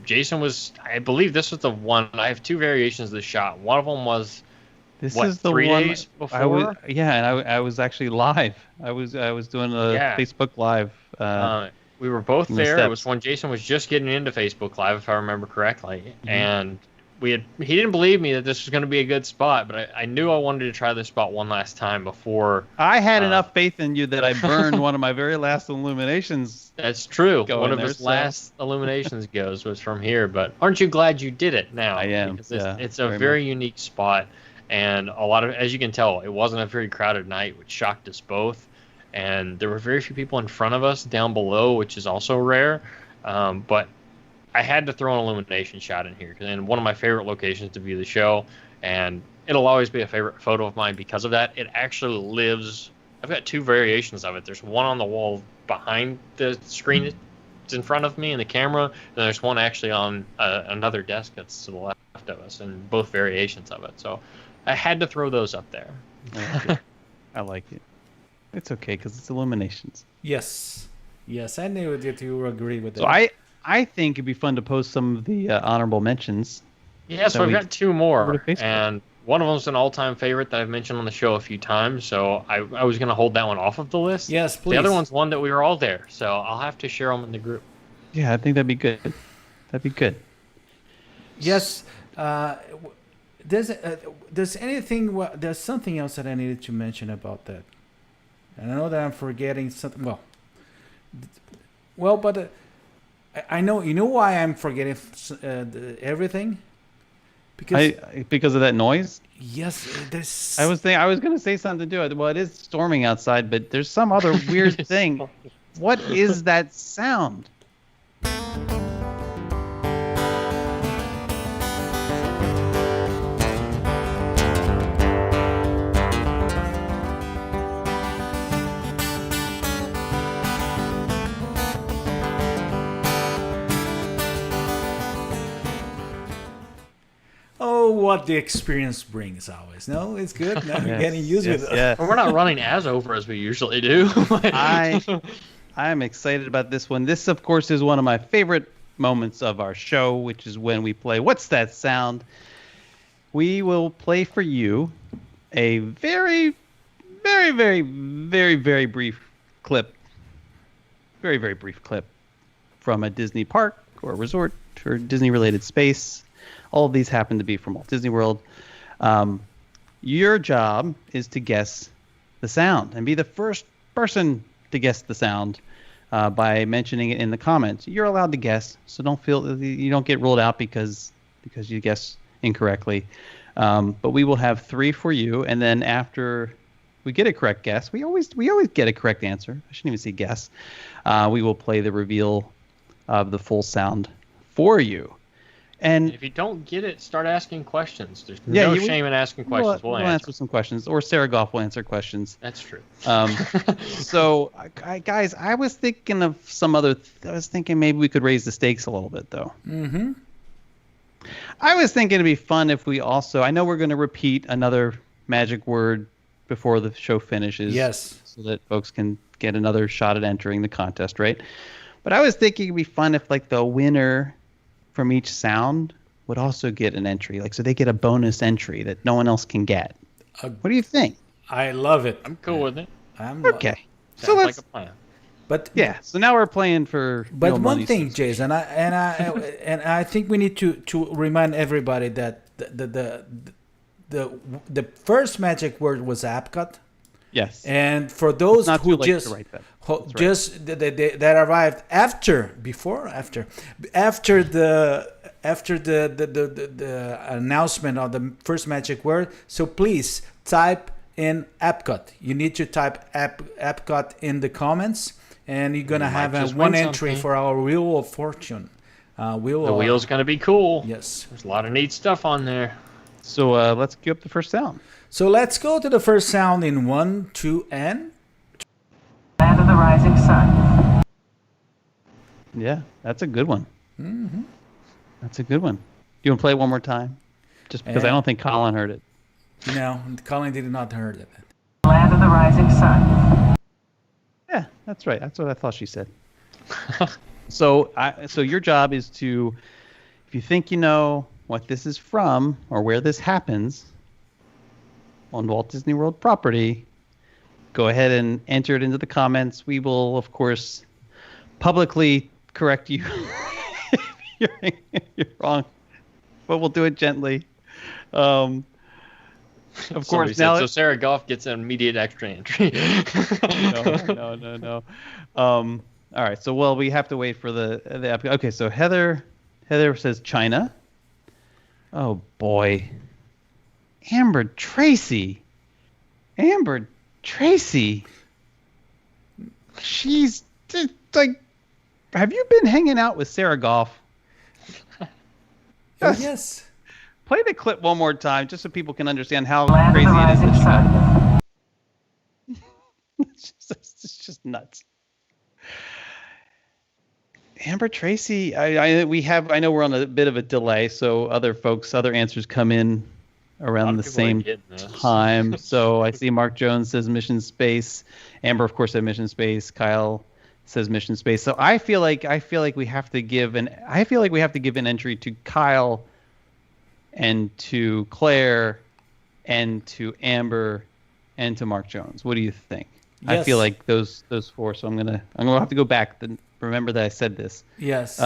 Jason was, I believe, this was the one. I have two variations of the shot. One of them was
This is the
3
one
days before.
I was actually live. I was doing a Facebook Live.
We were both
in the
there. It
steps.
was when Jason was just getting into Facebook Live, if I remember correctly. And he didn't believe me that this was going to be a good spot, but I knew I wanted to try this spot one last time before.
I had enough faith in you that I burned one of my very last Illuminations.
That's true.
Going
One of
there,
his
so-
last Illuminations was from here. But aren't you glad you did it now?
I am.
Because
Yeah,
it's a
very
very unique spot. And a lot of, as you can tell, it wasn't a very crowded night, which shocked us both. And there were very few people in front of us down below, which is also rare. But I had to throw an illumination shot in here, and one of my favorite locations to view the show, and it'll always be a favorite photo of mine because of that. It actually lives. I've got two variations of it. There's one on the wall behind the screen that's in front of me and the camera, and there's one actually on another desk that's to the left Left of Us and both variations of it. So I had to throw those up there.
I like it. It's okay because it's Illuminations.
Yes. Yes, I knew that you would agree with that.
So I think it'd be fun to post some of the honorable mentions.
Yeah, so I've got two
over
more,
to Facebook.
and one of them's an all-time favorite that I've mentioned on the show a few times, so I was going to hold that one off of the list.
Yes, please.
The other one's one that we were all there, so I'll have to share them in the group.
Yeah, I think that'd be good. That'd be good.
Yes. There's something else that I needed to mention about that. And I know that I'm forgetting something. But I know. You know why I'm forgetting everything?
Because of that noise.
Yes, there's.
I was going to say something to it. Well, it is storming outside, but there's some other weird thing. What is that sound?
Oh, what the experience brings always. No, it's good. Now you're getting used with it.
Yeah.
Well, we're not running as over as we usually do.
I'm excited about this one. This, of course, is one of my favorite moments of our show, which is when we play What's That Sound? We will play for you a very, very, very, very, very brief clip. Very, very brief clip from a Disney park or resort or Disney-related space. All of these happen to be from Walt Disney World. Your job is to guess the sound and be the first person to guess the sound by mentioning it in the comments. You're allowed to guess, so don't feel you don't get ruled out because you guess incorrectly. But we will have 3 for you, and then after we get a correct guess, we always get a correct answer. I shouldn't even say guess. We will play the reveal of the full sound for you. And
if you don't get it, start asking questions. There's no shame in asking questions. We'll
answer some questions, or Sarah Goff will answer questions.
That's true.
So, guys, I was thinking of some other. I was thinking maybe we could raise the stakes a little bit, though.
Mm-hmm.
I was thinking it'd be fun if we also. I know we're going to repeat another magic word before the show finishes.
Yes.
So that folks can get another shot at entering the contest, right? But I was thinking it'd be fun if, like, the winner from each sound would also get an entry, so they get a bonus entry that no one else can get. What do you think?
I love it.
I'm cool with it.
Okay.
Sounds like a plan.
But
yeah, so now we're playing for.
But one thing, Jason, I think we need to remind everybody that the first magic word was Epcot.
Yes.
And for those who
that
arrived after the announcement of the first magic word, so please type in Epcot. You need to type Epcot in the comments, and you're gonna have one entry for our Wheel of Fortune. The
wheel's gonna be cool.
Yes,
there's a lot of neat stuff on there.
So let's cue up the first sound.
So let's go to the first sound in 1, 2, and
Land of the Rising Sun.
Yeah, that's a good one.
Mm-hmm.
That's a good one. You want to play it one more time? Just because I don't think Colin heard it.
No, Colin did not heard it.
Land of the Rising Sun.
Yeah, that's right. That's what I thought she said. So your job is to, if you think you know what this is from or where this happens on Walt Disney World property, go ahead and enter it into the comments. We will, of course, publicly correct you if you're wrong, but we'll do it gently. Of course, now
so Sarah Goff gets an immediate extra entry.
No. All right, so we have to wait for the okay. So Heather says China. Oh boy. Amber Tracy. She's like, have you been hanging out with Sarah Goff?
Yes.
Play the clip one more time just so people can understand how
Land
crazy
of the
it is.
Rising Sun.
It's just nuts. Amber Tracy, I know we're on a bit of a delay, so other answers come in around the same time. So I see Mark Jones says Mission Space. Amber, of course, said Mission Space. Kyle says Mission Space. So I feel like we have to give an entry to Kyle and to Claire and to Amber and to Mark Jones. What do you think? Yes. I feel like those four. So I'm gonna have to go back and remember that I said this.
Yes.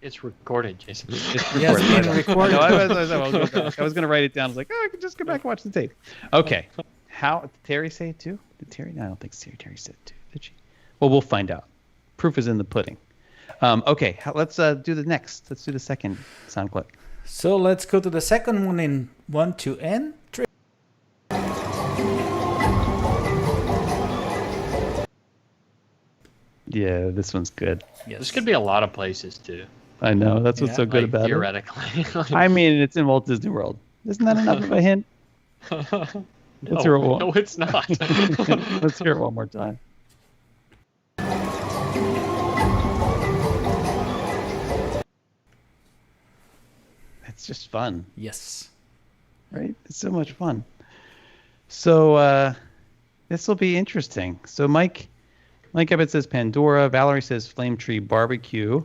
It's recorded, Jason.
It's recorded. Yes, being recorded. No, I was going to write it down. I was like, I could just go back and watch the tape. Okay. How did Terry say it too? Did Terry? No, I don't think Terry said it too. Did she? Well, we'll find out. Proof is in the pudding. Okay. Let's do the next. Let's do the second sound clip.
So let's go to the second one in 1, 2, and 3.
Yeah, this one's good.
Yes. This could be a lot of places too.
I know. That's what's so good about
theoretically.
it. I mean, it's in Walt Disney World. Isn't that enough of a hint? Let's hear it one.
No, it's not.
Let's hear it one more time. It's just fun.
Yes.
Right? It's so much fun. So this will be interesting. So Mike Ebbett says Pandora. Valerie says Flame Tree Barbecue.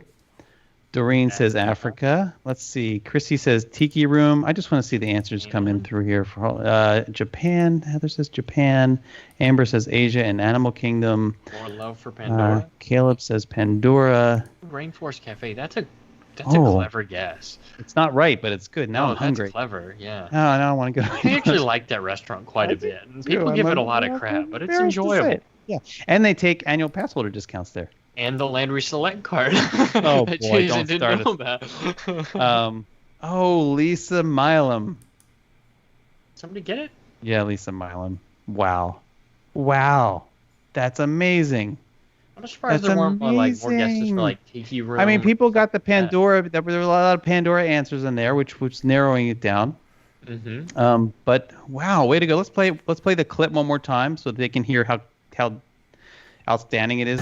Doreen says Africa. Let's see. Chrissy says Tiki Room. I just want to see the answers come in through here. For Japan. Heather says Japan. Amber says Asia and Animal Kingdom.
More love for Pandora.
Caleb says Pandora.
Rainforest Cafe. That's a clever guess.
It's not right, but it's good. Now I'm hungry.
That's clever, yeah.
No, I want to go.
I actually like that restaurant quite a bit. People give it a lot of crap, but it's enjoyable.
Yeah, and they take annual pass holder discounts there.
And the Landry Select card.
Oh boy, don't start it. Lisa Milam.
Somebody get it?
Yeah, Lisa Milam. Wow, that's amazing.
I'm surprised there weren't more guesses for like Tiki Room.
I mean, people got the Pandora. There were a lot of Pandora answers in there, which was narrowing it down.
Mm-hmm.
But wow, way to go! Let's play the clip one more time so they can hear how outstanding it is.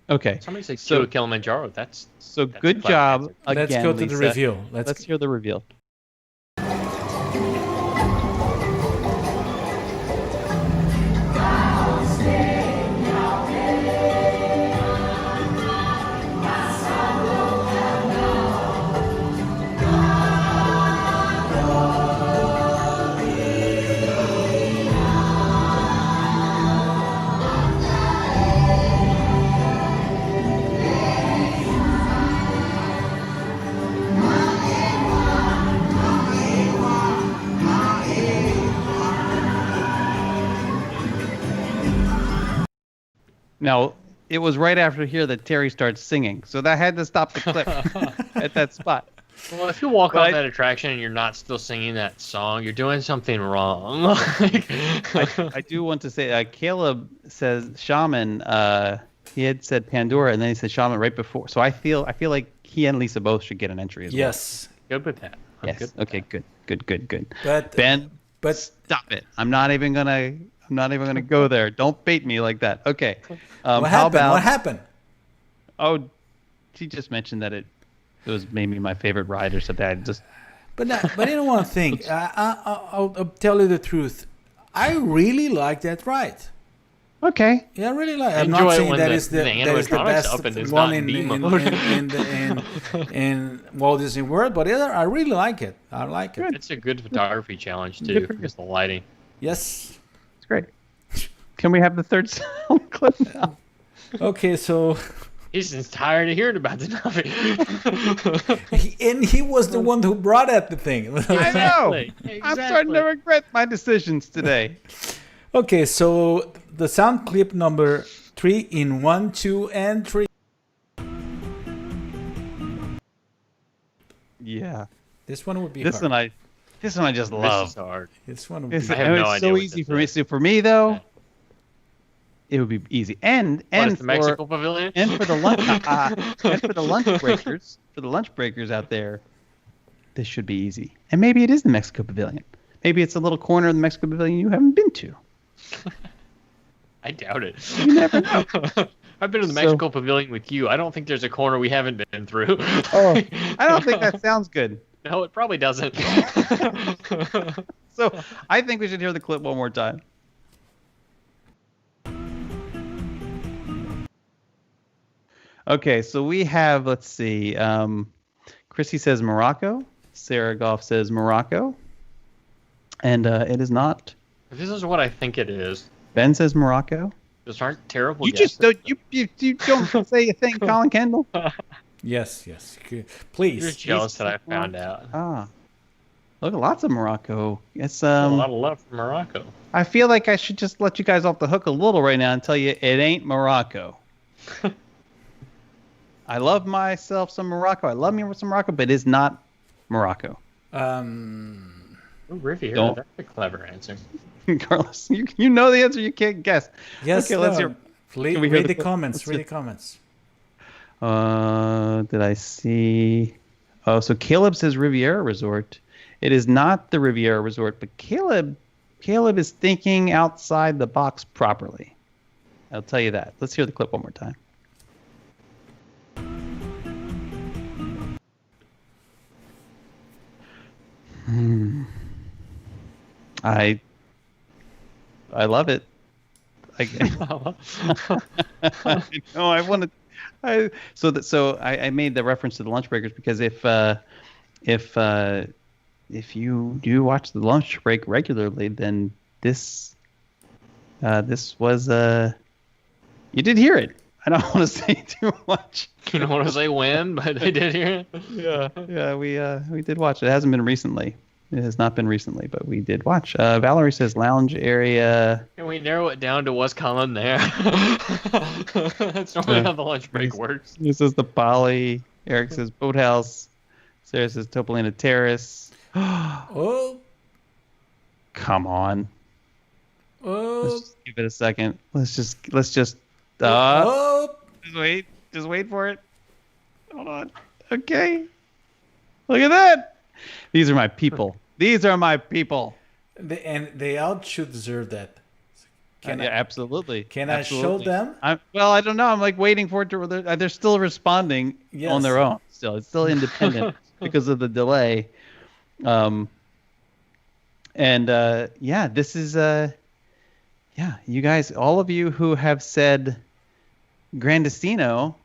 Okay.
Somebody said Kilimanjaro. That's
good job again.
Let's go to the reveal.
Let's hear the reveal. Now, it was right after here that Terry starts singing, so that had to stop the clip at that spot.
Well, if you walk off that attraction and you're not still singing that song, you're doing something wrong.
I do want to say, Caleb says Shaman. He had said Pandora, and then he said Shaman right before. So I feel like he and Lisa both should get an entry as well.
Yes.
Good with that.
Yes. Okay. Good.
But
Ben, stop it. I'm not even gonna go there. Don't bait me like that. Okay.
What happened?
Oh, she just mentioned that it was maybe my favorite ride or something.
But you know one thing. I'll tell you the truth. I really like that ride.
Okay.
Yeah, I really like. I'm not saying that is the best one in Walt Disney World, but I really like it. I like it.
It's a good photography challenge too, because the lighting.
Yes.
It's great. Can we have the third sound clip now?
Okay, so
he's just tired of hearing about the Navi.
And he was the one who brought up the thing.
I know. Exactly. I'm starting to regret my decisions today.
Okay, so the sound clip number 3 in 1, 2, and 3.
Yeah.
This one would be
hard. This one I just love.
This is hard.
This one would be
I have no
it's
idea
so easy for me. So for me though, it would be easy. And
the Mexico Pavilion?
And for the lunch and for the lunch breakers out there, this should be easy. And maybe it is the Mexico Pavilion. Maybe it's a little corner of the Mexico Pavilion you haven't been to.
I doubt it.
You never know.
I've been in the Mexico Pavilion with you. I don't think there's a corner we haven't been through.
Oh, I don't think that sounds good.
No, it probably doesn't.
So I think we should hear the clip one more time. Okay, so we have, let's see, Chrissy says Morocco. Sarah Goff says Morocco. And it is not.
This is what I think it is.
Ben says Morocco.
Those aren't terrible
You
guesses.
just don't, you don't say a thing, Collin Kendall.
Yes. Please.
You're jealous that I found out.
Ah. Look, lots of Morocco. It's
A lot of love for Morocco.
I feel like I should just let you guys off the hook a little right now and tell you it ain't Morocco. I love myself some Morocco. I love me some Morocco, but it's not Morocco.
Riviera,
Don't.
that's a clever answer.
Carlos, you know the answer. You can't guess.
Yes.
Okay, let's hear.
Read,
Can we hear
the comments. Read the comments.
Did I see? Oh, so Caleb says Riviera Resort. It is not the Riviera Resort, but Caleb is thinking outside the box properly. I'll tell you that. Let's hear the clip one more time. I love it. No, I wanted. So I made the reference to the lunch breakers because if you do watch the lunch break regularly, then this was you did hear it. I don't want to say too much.
You don't want to say when, but I did hear it.
Yeah, we did watch it. It hasn't been recently. It has not been recently, but we did watch. Valerie says lounge area.
Can we narrow it down to was Colin there? That's normally how the lunch break works.
This is the Poly. Eric says boathouse. Sarah says Topolina Terrace.
Oh.
Come on.
Oh.
Let's just give it a second. Let's just
Oh.
Just wait for it. Hold on. Okay. Look at that. These are my people.
And they all should deserve that.
Absolutely.
Can
Absolutely.
I show them?
I don't know. I'm like waiting for it to. They're still responding on their own. Still, it's still independent because of the delay. This is you guys, all of you who have said Grandestino,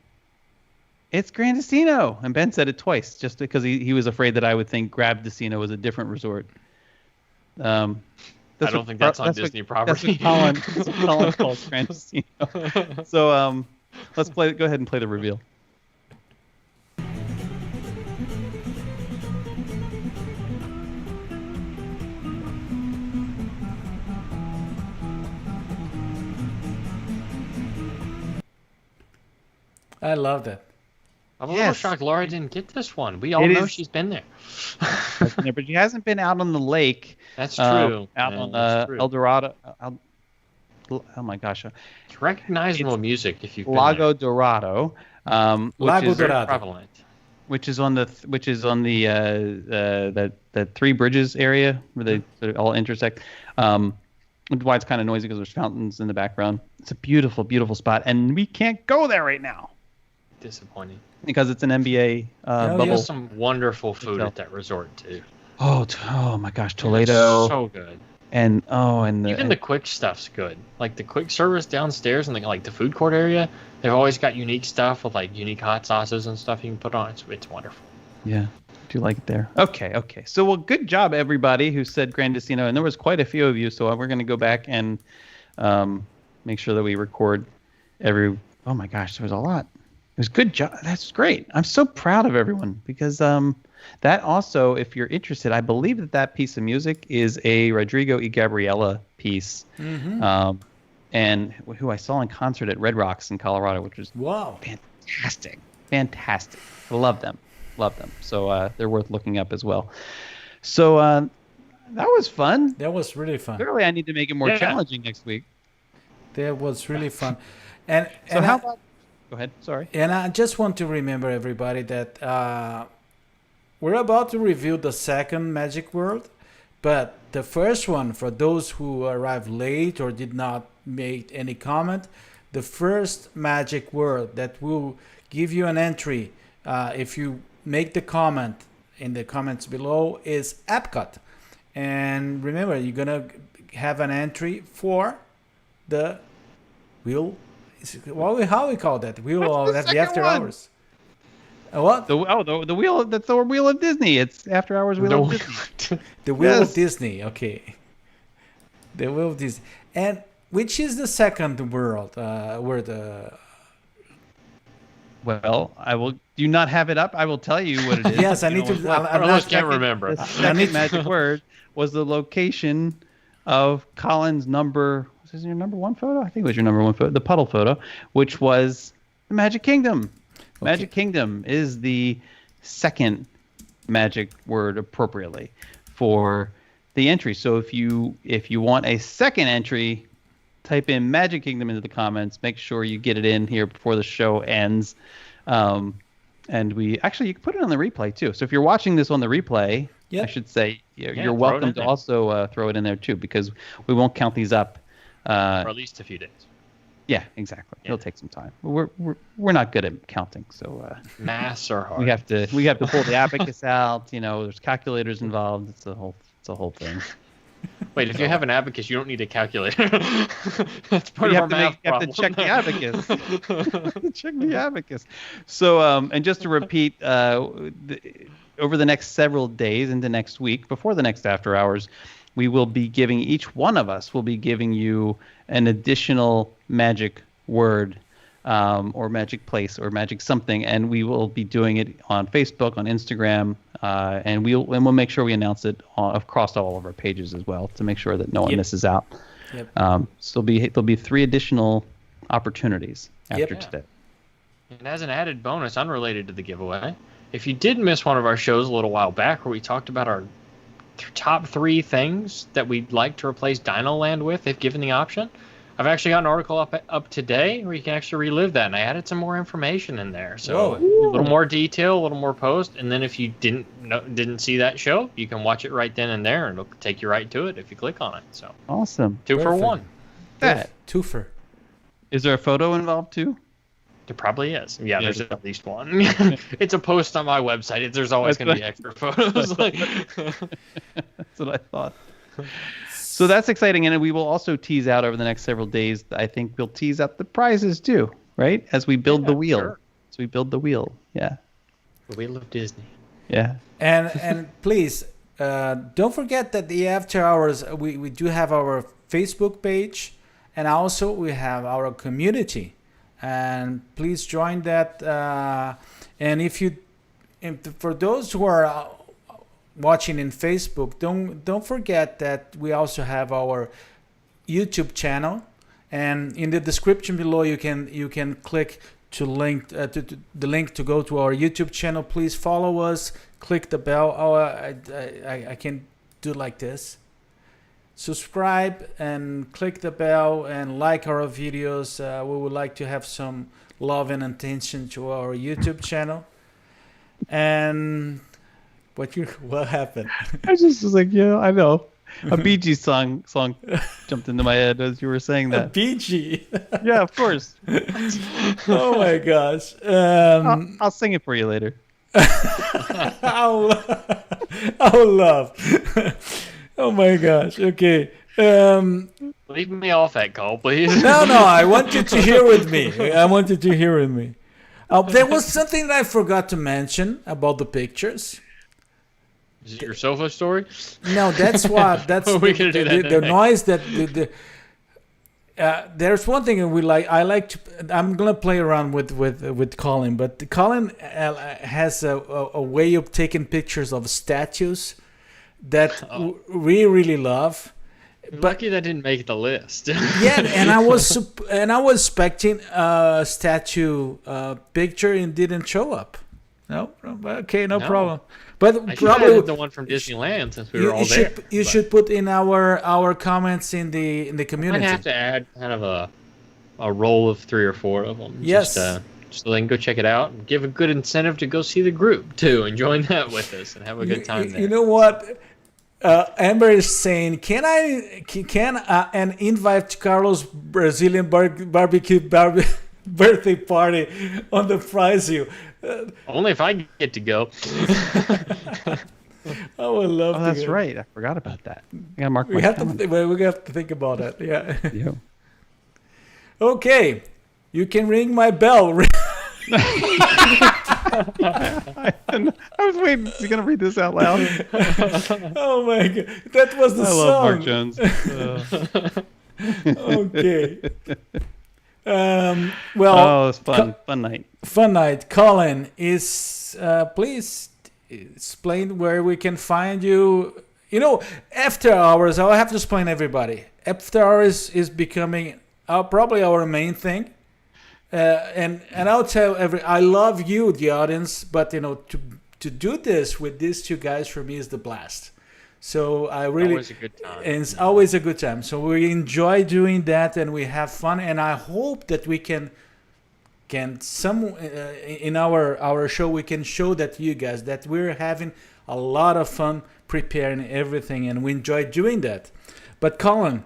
it's Grandestino. And Ben said it twice just because he was afraid that I would think Grabdestino was a different resort.
I don't think that's on Disney property.
That's what Colin calls Grandestino. So let's go ahead and play the reveal.
I love that.
I'm a little shocked Laura didn't get this one. We all know she's been there.
But she hasn't been out on the lake.
That's true.
Out on El Dorado. Oh my gosh.
It's recognizable music if you've been
Lago Dorado.
Which is very
prevalent.
Which is on the that Three Bridges area where they sort of all intersect. Why it's kind of noisy because there's fountains in the background. It's a beautiful, beautiful spot, and we can't go there right now.
Disappointing.
Because it's an NBA bubble.
There's some wonderful food at that resort too.
Oh my gosh, Toledo.
It's so good.
And
even the quick stuff's good. Like the quick service downstairs in the food court area, they've always got unique stuff with like unique hot sauces and stuff you can put on. It's wonderful.
Yeah. Do you like it there? Okay. So, well, good job, everybody who said Grandestino. And there was quite a few of you, so we're going to go back and make sure that we record every... Oh, my gosh, there was a lot. It was good job. That's great. I'm so proud of everyone because that also, if you're interested, I believe that piece of music is a Rodrigo y Gabriela piece.
Mm-hmm.
And who I saw in concert at Red Rocks in Colorado, which was fantastic. I love them. So they're worth looking up as well. So that was fun.
That was really fun.
Clearly, I need to make it more challenging next week.
That was really fun. And
how about? Go ahead. Sorry.
And I just want to remember everybody that we're about to reveal the second Magic World, but the first one, for those who arrived late or did not made any comment, the first magic word that will give you an entry if you make the comment in the comments below is Epcot. And remember, you're gonna have an entry for the wheel. How we call that? That's the after hours. What?
The wheel. That's the wheel of Disney. It's after hours wheel of Disney.
The wheel of Disney. Okay. The wheel of Disney. And which is the second word?
Well, I will. Do you not have it up? I will tell you what it is.
Yes, I need to.
I can't remember.
The second magic word was the location of Colin's number. Was this your number one photo? I think it was your number one photo. The puddle photo, which was the Magic Kingdom. Okay. Magic Kingdom is the second magic word appropriately for the entry. So if you want a second entry, type in Magic Kingdom into the comments. Make sure you get it in here before the show ends. And you can put it on the replay too. So if you're watching this on the replay, I should say you're welcome to also throw it in there too, because we won't count these up
for at least a few days.
Yeah, exactly. It'll take some time. We're not good at counting, so
maths are hard.
We have to pull the abacus out. There's calculators involved. It's a whole thing.
Wait, if you have an abacus, you don't need a calculator. That's part of our math problem.
You have to check the abacus. Check the abacus. So, and just to repeat, over the next several days into next week, before the next after hours, we will be giving each one of us will be giving you an additional magic word, or magic place, or magic something, and we will be doing it on Facebook, on Instagram, and we'll make sure we announce it across all of our pages as well to make sure that no one misses out. Yep. So there'll be 3 additional opportunities after today.
And as an added bonus, unrelated to the giveaway, if you did miss one of our shows a little while back where we talked about our top 3 things that we'd like to replace Dino Land with, if given the option, I've actually got an article up today where you can actually relive that, and I added some more information in there. So a little more detail, a little more post, and then if you didn't see that show, you can watch it right then and there, and it'll take you right to it if you click on it. So
awesome.
2 for 1.
That
twofer.
Is there a photo involved too?
There probably is. Yeah, there's at least one. It's a post on my website. There's always going to be extra photos.
That's what I thought. So that's exciting, and we will also tease out over the next several days. I think we'll tease out the prizes too, right? As we build the wheel.
Sure.
As we build the wheel, yeah.
The wheel of Disney.
Yeah.
And please don't forget that the after hours we do have our Facebook page, and also we have our community. And please join that. And for those who are watching in Facebook, don't forget that we also have our YouTube channel, and in the description below you can click to the link to go to our YouTube channel. Please follow us, click the bell. I can do like this. Subscribe and click the bell and like our videos. We would like to have some love and attention to our YouTube channel. And what happened?
I just was like, yeah, I know. A Bee Gees song jumped into my head as you were saying that.
A Bee Gees?
Yeah, of course.
Oh my gosh.
I'll sing it for you later.
I'll love. Oh my gosh. Okay.
Leave me off that call, please.
No, I want you to hear with me. There was something that I forgot to mention about the pictures.
Is it your sofa story?
No, that's what. That's the noise that there's one thing I'm gonna play around with Collin, but Collin has a way of taking pictures of statues that we really love.
But lucky that didn't make the list.
Yeah, and I was expecting a statue picture and didn't show up. No, okay, no problem. But
probably the one from Disneyland, since we were all there.
You should put in our comments in the community.
I have to add kind of a roll of 3 or 4 of them.
Yes.
Just so they can go check it out and give a good incentive to go see the group too and join that with us and have a good time there.
You know what? Amber is saying, can an invite to Carlos Brazilian barbecue birthday party on the prize you?
Only if I get to go.
I would love to.
Oh, that's
go.
right. I forgot about that. I gotta mark my
We have
calendar.
we have to think about that. Yeah.
Yeah.
Okay, you can ring my bell.
I was waiting. Is he gonna read this out loud?
Oh my god, that was the
I
song.
love Mark Jones.
Okay. Well.
Oh, it's fun. Fun night.
Fun night. Collin, please explain where we can find you. You know, after hours, I'll have to explain everybody. After hours is becoming probably our main thing. And I'll tell I love you, the audience, but you know, to do this with these two guys for me is the blast. So I really,
always a good time.
And it's always a good time. So we enjoy doing that and we have fun. And I hope that we can in our show we can show that to you guys that we're having a lot of fun preparing everything and we enjoy doing that. But Collin,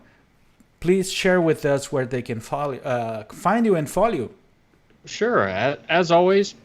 please share with us where they can find you and follow you.
Sure. As always,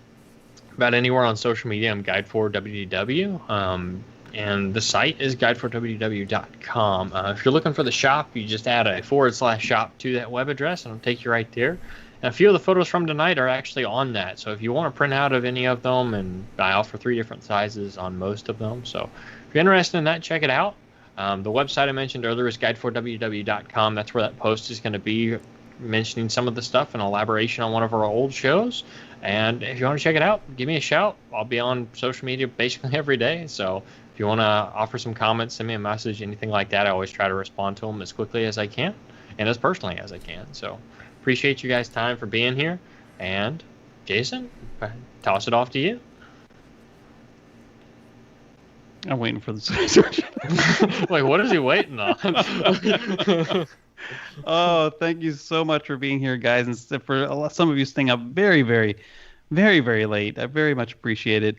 about anywhere on social media, I'm Guide4WDW. And the site is guide4wdw.com. If you're looking for the shop, you just add a /shop to that web address, and it'll take you right there. And a few of the photos from tonight are actually on that. So if you want to print out of any of them, and I offer 3 different sizes on most of them. So if you're interested in that, check it out. The website I mentioned earlier is guide4wdw.com. That's where that post is going to be, mentioning some of the stuff and elaboration on one of our old shows. And if you want to check it out, give me a shout. I'll be on social media basically every day. So if you want to offer some comments, send me a message, anything like that, I always try to respond to them as quickly as I can and as personally as I can. So appreciate you guys' time for being here. And Jason, toss it off to you.
I'm waiting for the
Wait, what is he waiting on?
Oh, thank you so much for being here, guys, and for some of you staying up very, very, very, very late. I very much appreciate it.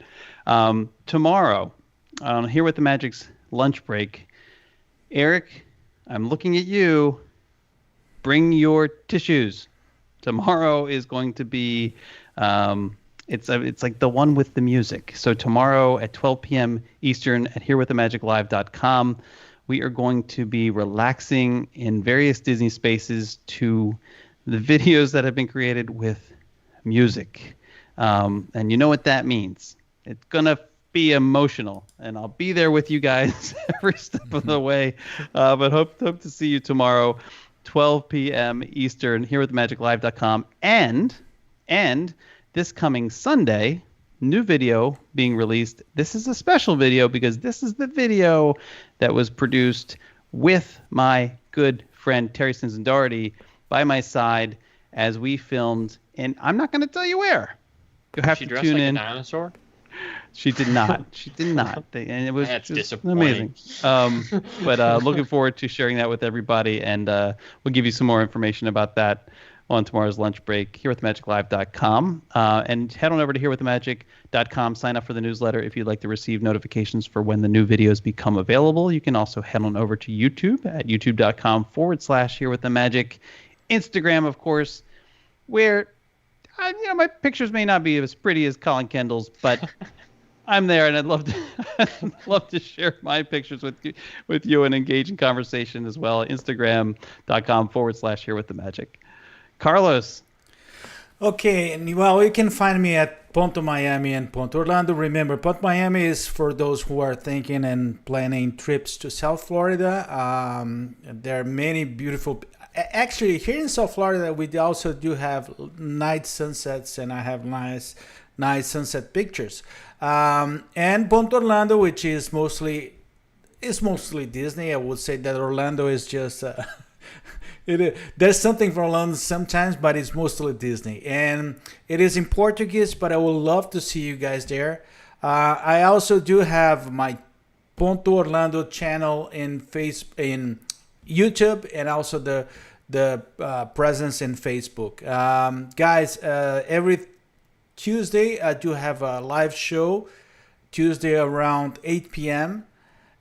Tomorrow, Here with the Magic's lunch break, Eric, I'm looking at you. Bring your tissues. Tomorrow is going to be, it's like the one with the music. So tomorrow at 12 p.m. Eastern at herewiththemagiclive.com, we are going to be relaxing in various Disney spaces to the videos that have been created with music. And you know what that means. It's going to be emotional, and I'll be there with you guys every step of the way. But hope to see you tomorrow, 12 p.m. Eastern, herewiththemagiclive.com. And this coming Sunday, new video being released. This is a special video because this is the video that was produced with my good friend Terry Stinson-Doherty by my side as we filmed, and I'm not going to tell you where. You'll have to tune in.
A dinosaur?
She did not. She did not. And it was
That's
just
disappointing.
amazing. But looking forward to sharing that with everybody, and we'll give you some more information about that on tomorrow's lunch break, herewiththemagiclive.com. And head on over to herewiththemagic.com. Sign up for the newsletter if you'd like to receive notifications for when the new videos become available. You can also head on over to YouTube at youtube.com/herewiththemagic. Instagram, of course, where my pictures may not be as pretty as Collin Kendall's, but I'm there, and I'd love to share my pictures with you and engage in conversation as well. Instagram.com/herewiththemagic. Carlos.
Okay, well, you can find me at Ponto Miami and Ponto Orlando. Remember, Ponto Miami is for those who are thinking and planning trips to South Florida. There are many beautiful... Actually, here in South Florida, we also do have night sunsets, and I have nice sunset pictures. And Ponto Orlando, which is mostly Disney. I would say that Orlando is just... there's something for Orlando sometimes, but it's mostly Disney. And it is in Portuguese, but I would love to see you guys there. I also do have my Ponto Orlando channel in YouTube, and also the presence in Facebook. Guys, every Tuesday I do have a live show, Tuesday around 8 p.m.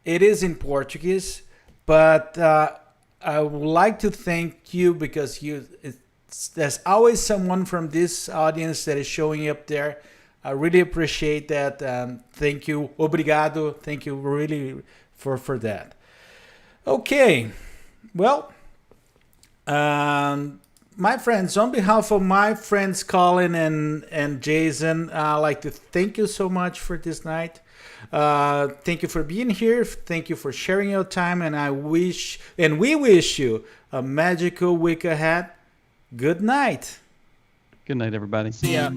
it is in Portuguese, but I would like to thank you because there's always someone from this audience that is showing up there. I really appreciate that. Thank you. Obrigado. Thank you really for that. Okay. Well, my friends, on behalf of my friends Collin and Jason, I'd like to thank you so much for this night. Thank you for being here. Thank you for sharing your time. And we wish you a magical week ahead. Good night.
Good night, everybody.
See ya.